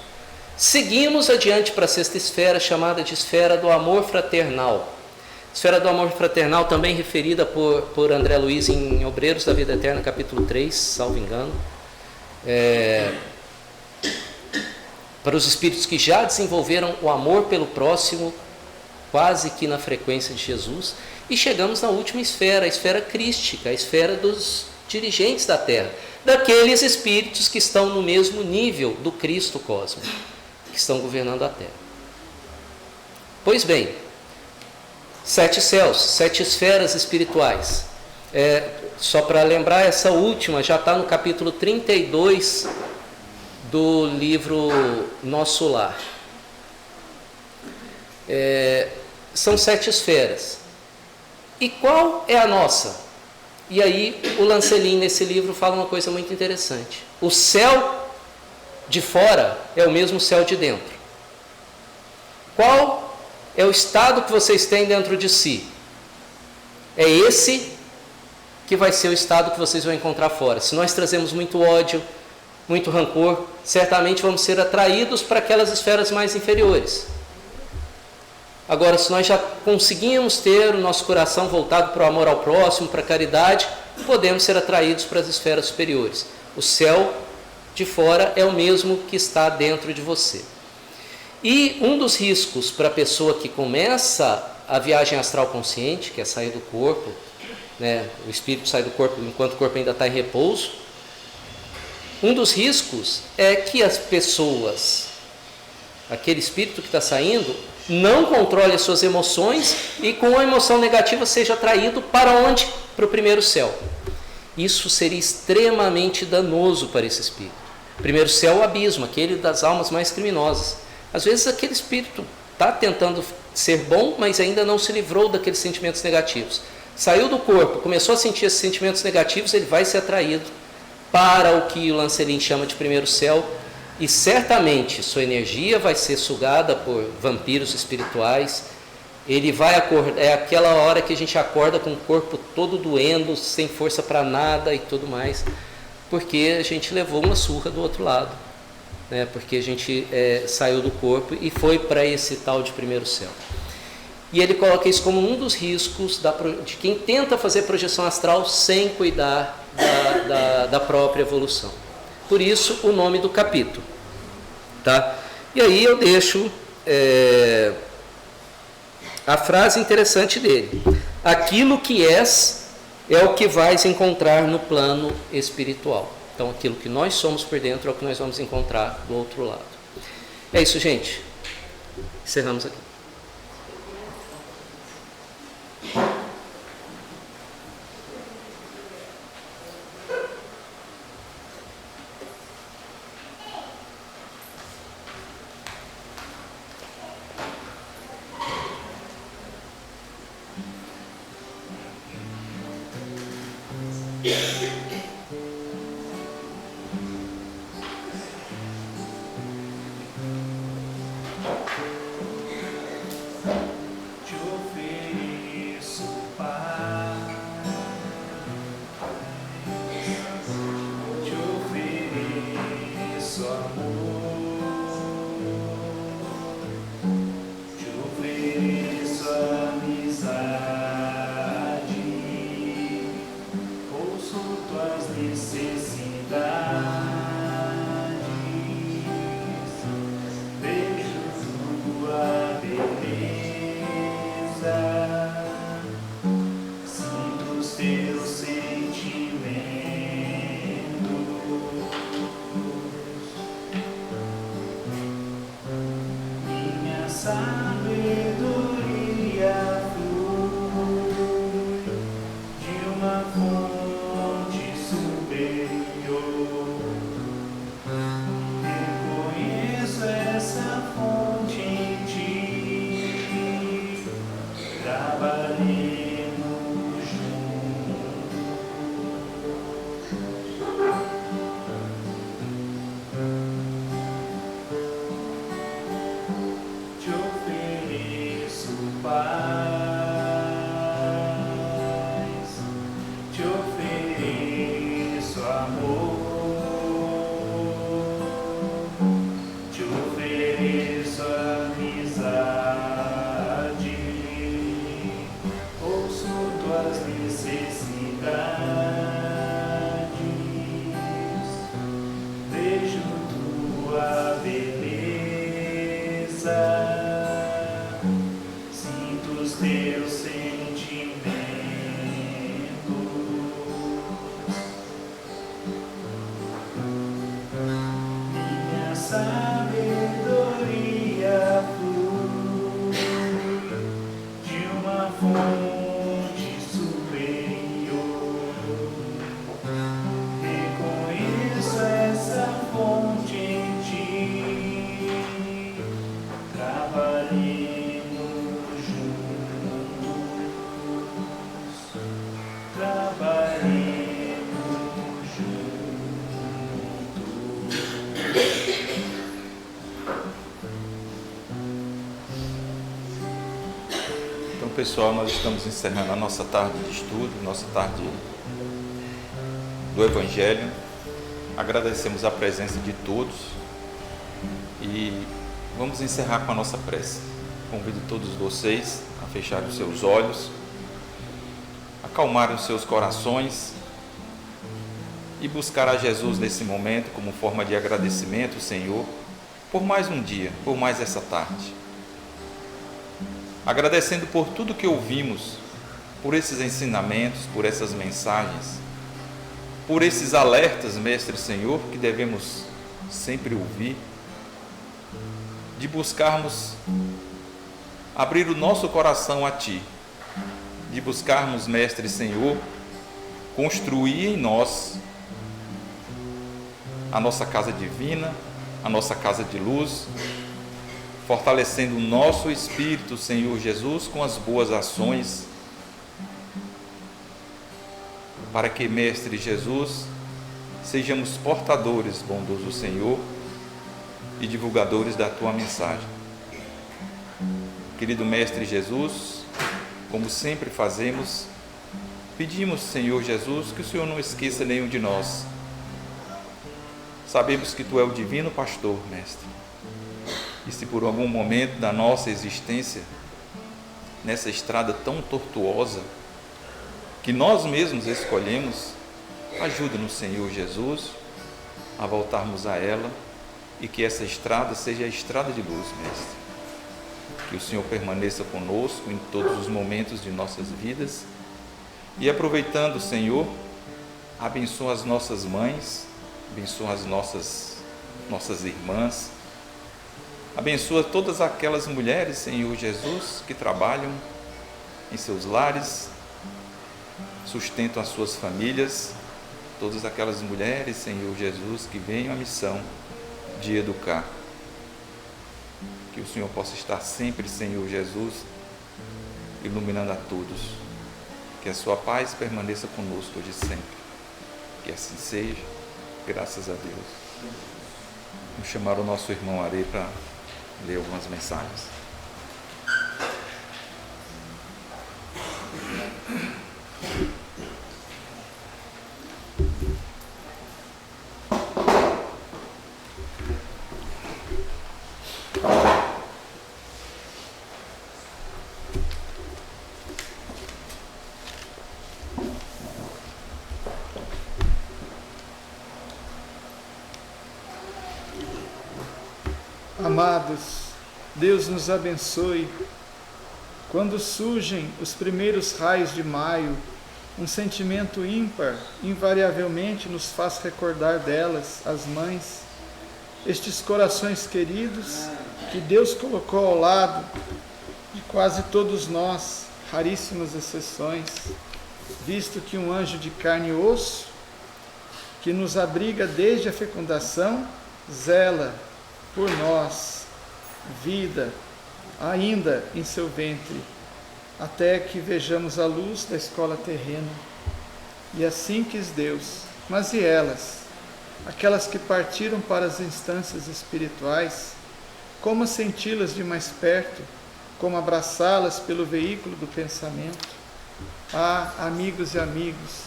Seguimos adiante para a sexta esfera, chamada de esfera do amor fraternal. Esfera do amor fraternal, também referida por André Luiz em Obreiros da Vida Eterna, capítulo 3, salvo engano. Para os espíritos que já desenvolveram o amor pelo próximo, quase que na frequência de Jesus. E chegamos na última esfera, a esfera crística, a esfera dos dirigentes da Terra, daqueles espíritos que estão no mesmo nível do Cristo cósmico, que estão governando a Terra. Pois bem, 7 céus, 7 esferas espirituais. Só para lembrar, essa última já está no capítulo 32 do livro Nosso Lar. São 7 esferas. E qual é a nossa? E aí o Lancelin nesse livro fala uma coisa muito interessante. O céu de fora é o mesmo céu de dentro. Qual é o estado que vocês têm dentro de si? É esse que vai ser o estado que vocês vão encontrar fora. Se nós trazemos muito ódio, muito rancor, certamente vamos ser atraídos para aquelas esferas mais inferiores. Agora, se nós já conseguimos ter o nosso coração voltado para o amor ao próximo, para a caridade, podemos ser atraídos para as esferas superiores. O céu de fora é o mesmo que está dentro de você. E um dos riscos para a pessoa que começa a viagem astral consciente, que é sair do corpo, né, o espírito sai do corpo enquanto o corpo ainda está em repouso, um dos riscos é que as pessoas, aquele espírito que está saindo, não controle as suas emoções e com a emoção negativa seja atraído para onde? Para o primeiro céu. Isso seria extremamente danoso para esse espírito. O primeiro céu é o abismo, aquele das almas mais criminosas. Às vezes aquele espírito está tentando ser bom, mas ainda não se livrou daqueles sentimentos negativos. Saiu do corpo, começou a sentir esses sentimentos negativos, ele vai ser atraído para o que o Lancelin chama de primeiro céu, e certamente sua energia vai ser sugada por vampiros espirituais. Ele vai acordar, é aquela hora que a gente acorda com o corpo todo doendo, sem força para nada e tudo mais, porque a gente levou uma surra do outro lado, né? Porque a gente saiu do corpo e foi para esse tal de primeiro céu. E ele coloca isso como um dos riscos de quem tenta fazer projeção astral sem cuidar da própria evolução. Por isso o nome do capítulo. Tá? E aí eu deixo a frase interessante dele. Aquilo que és é o que vais encontrar no plano espiritual. Então aquilo que nós somos por dentro é o que nós vamos encontrar do outro lado. É isso, gente. Encerramos aqui. sabedoria flui de uma fonte superior. Reconheço essa fonte em ti. Trabalhemos juntos. Trabalhemos juntos. Então, pessoal, nós estamos encerrando a nossa tarde de estudo, nossa tarde do Evangelho. Agradecemos a presença de todos e vamos encerrar com a nossa prece. Convido todos vocês a fecharem os seus olhos, acalmarem os seus corações e buscar a Jesus nesse momento como forma de agradecimento, Senhor, por mais um dia, por mais essa tarde. Agradecendo por tudo que ouvimos, por esses ensinamentos, por essas mensagens, por esses alertas, Mestre Senhor, que devemos sempre ouvir, de buscarmos abrir o nosso coração a Ti, de buscarmos, Mestre Senhor, construir em nós a nossa casa divina, a nossa casa de luz, fortalecendo o nosso espírito, Senhor Jesus, com as boas ações, para que, Mestre Jesus, sejamos portadores, bondoso Senhor, e divulgadores da Tua mensagem. Querido Mestre Jesus, como sempre fazemos, pedimos, Senhor Jesus, que o Senhor não esqueça nenhum de nós. Sabemos que Tu é o divino pastor, Mestre. E se por algum momento da nossa existência, nessa estrada tão tortuosa, que nós mesmos escolhemos, ajuda-nos, Senhor Jesus, a voltarmos a ela e que essa estrada seja a estrada de luz, Mestre. Que o Senhor permaneça conosco em todos os momentos de nossas vidas e, aproveitando, Senhor, abençoa as nossas mães, abençoa as nossas irmãs, abençoa todas aquelas mulheres, Senhor Jesus, que trabalham em seus lares, sustentam as suas famílias, todas aquelas mulheres, Senhor Jesus, que vêm à missão de educar. Que o Senhor possa estar sempre, Senhor Jesus, iluminando a todos. Que a sua paz permaneça conosco de sempre. Que assim seja, graças a Deus. Vamos chamar o nosso irmão Are para ler algumas mensagens. Amados, Deus nos abençoe. Quando surgem os primeiros raios de maio, um sentimento ímpar invariavelmente nos faz recordar delas, as mães, estes corações queridos que Deus colocou ao lado de quase todos nós, raríssimas exceções, visto que um anjo de carne e osso, que nos abriga desde a fecundação, zela por nós, vida, ainda em seu ventre, até que vejamos a luz da escola terrena. E assim quis Deus. Mas e elas, aquelas que partiram para as instâncias espirituais, como senti-las de mais perto, como abraçá-las pelo veículo do pensamento? Ah, amigos e amigos,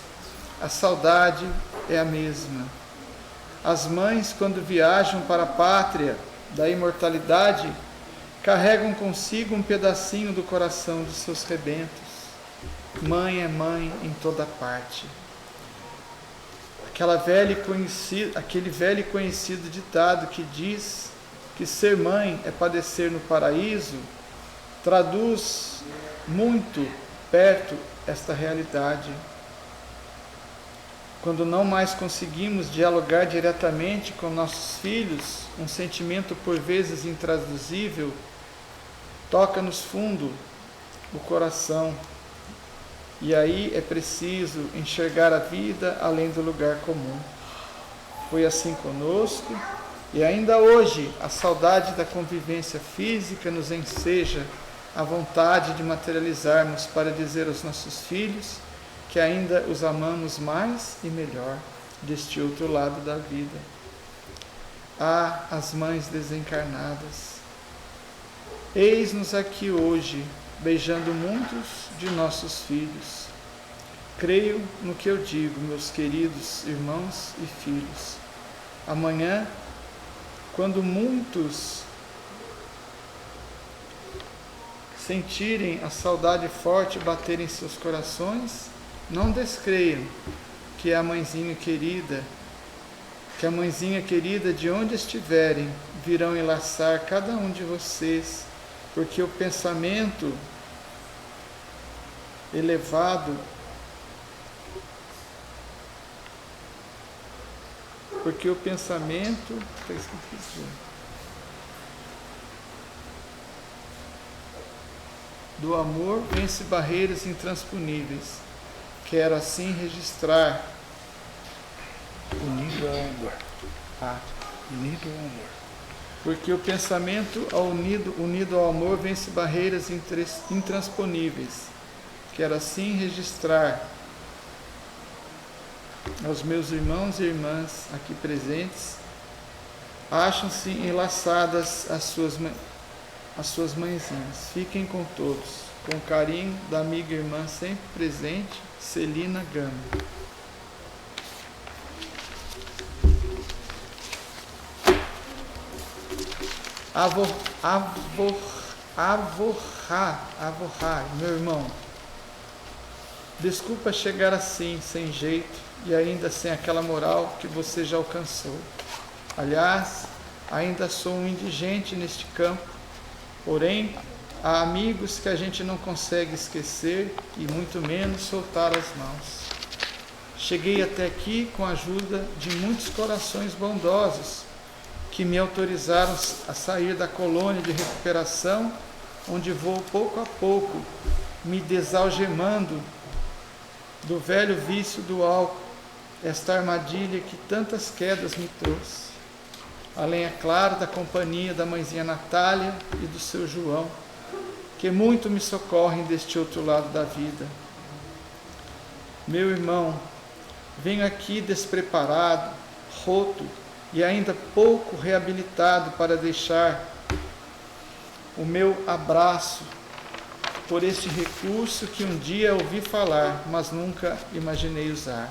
a saudade é a mesma. As mães, quando viajam para a pátria da imortalidade, carregam consigo um pedacinho do coração de seus rebentos. Mãe é mãe em toda parte. Aquele velho e conhecido ditado que diz que ser mãe é padecer no paraíso, traduz muito perto esta realidade. quando não mais conseguimos dialogar diretamente com nossos filhos, um sentimento por vezes intraduzível toca-nos fundo o coração. E aí é preciso enxergar a vida além do lugar comum. Foi assim conosco, e ainda hoje a saudade da convivência física nos enseja a vontade de materializarmos para dizer aos nossos filhos que ainda os amamos mais e melhor deste outro lado da vida. Ah, as mães desencarnadas! Eis-nos aqui hoje, beijando muitos de nossos filhos. Creio no que eu digo, meus queridos irmãos e filhos. Amanhã, quando muitos sentirem a saudade forte bater em seus corações, não descreiam que a mãezinha querida, de onde estiverem, virão enlaçar cada um de vocês, porque o pensamento elevado, do amor vence barreiras intransponíveis. Quero assim registrar Unido ao amor. Unido ao amor. porque o pensamento unido ao amor vence barreiras intransponíveis. Quero assim registrar aos meus irmãos e irmãs aqui presentes, acham-se enlaçadas as suas mãezinhas. Fiquem com todos, com carinho da amiga e irmã sempre presente, Celina Gama. Avorrar, meu irmão. Desculpa chegar assim, sem jeito, e ainda sem aquela moral que você já alcançou. Aliás, ainda sou um indigente neste campo, porém, há amigos que a gente não consegue esquecer e muito menos soltar as mãos. Cheguei até aqui com a ajuda de muitos corações bondosos que me autorizaram a sair da colônia de recuperação, onde vou pouco a pouco me desalgemando do velho vício do álcool, esta armadilha que tantas quedas me trouxe. Além, é claro, da companhia da mãezinha Natália e do seu João, que muito me socorrem deste outro lado da vida. Meu irmão, venho aqui despreparado, roto e ainda pouco reabilitado para deixar o meu abraço por este recurso que um dia ouvi falar, mas nunca imaginei usar.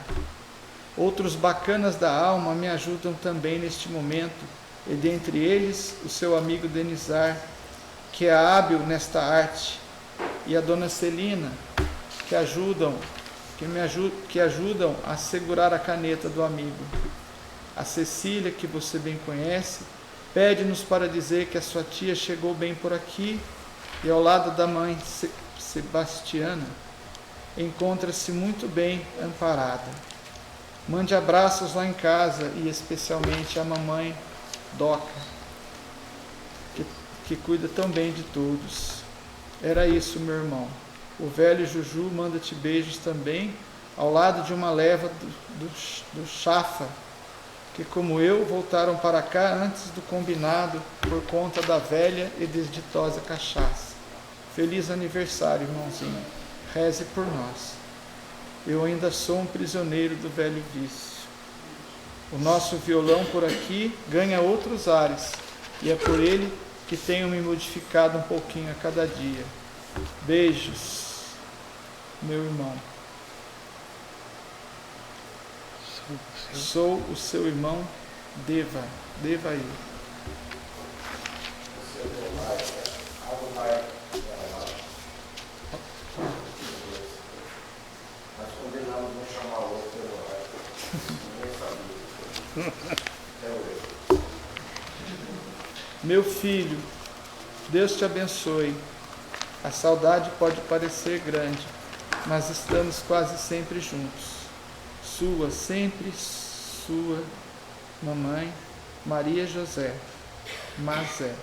Outros bacanas da alma me ajudam também neste momento, e dentre eles o seu amigo Denizar, que é hábil nesta arte, e a dona Celina, que ajudam a segurar a caneta do amigo. A Cecília, que você bem conhece, pede-nos para dizer que a sua tia chegou bem por aqui e ao lado da mãe Sebastiana encontra-se muito bem amparada. Mande abraços lá em casa e especialmente à mamãe Doca, que cuida tão bem de todos. Era isso, meu irmão. O velho Juju manda-te beijos também, ao lado de uma leva do Chafa, que como eu voltaram para cá antes do combinado por conta da velha e desditosa cachaça. Feliz aniversário, irmãozinho. Reze por nós. Eu ainda sou um prisioneiro do velho vício. O nosso violão por aqui ganha outros ares, e é por ele que tenho me modificado um pouquinho a cada dia. Beijos, meu irmão. Sou o seu irmão Devair. Meu filho, Deus te abençoe. A saudade pode parecer grande, mas estamos quase sempre juntos. sua, sempre sua mamãe, Maria José, Mazé.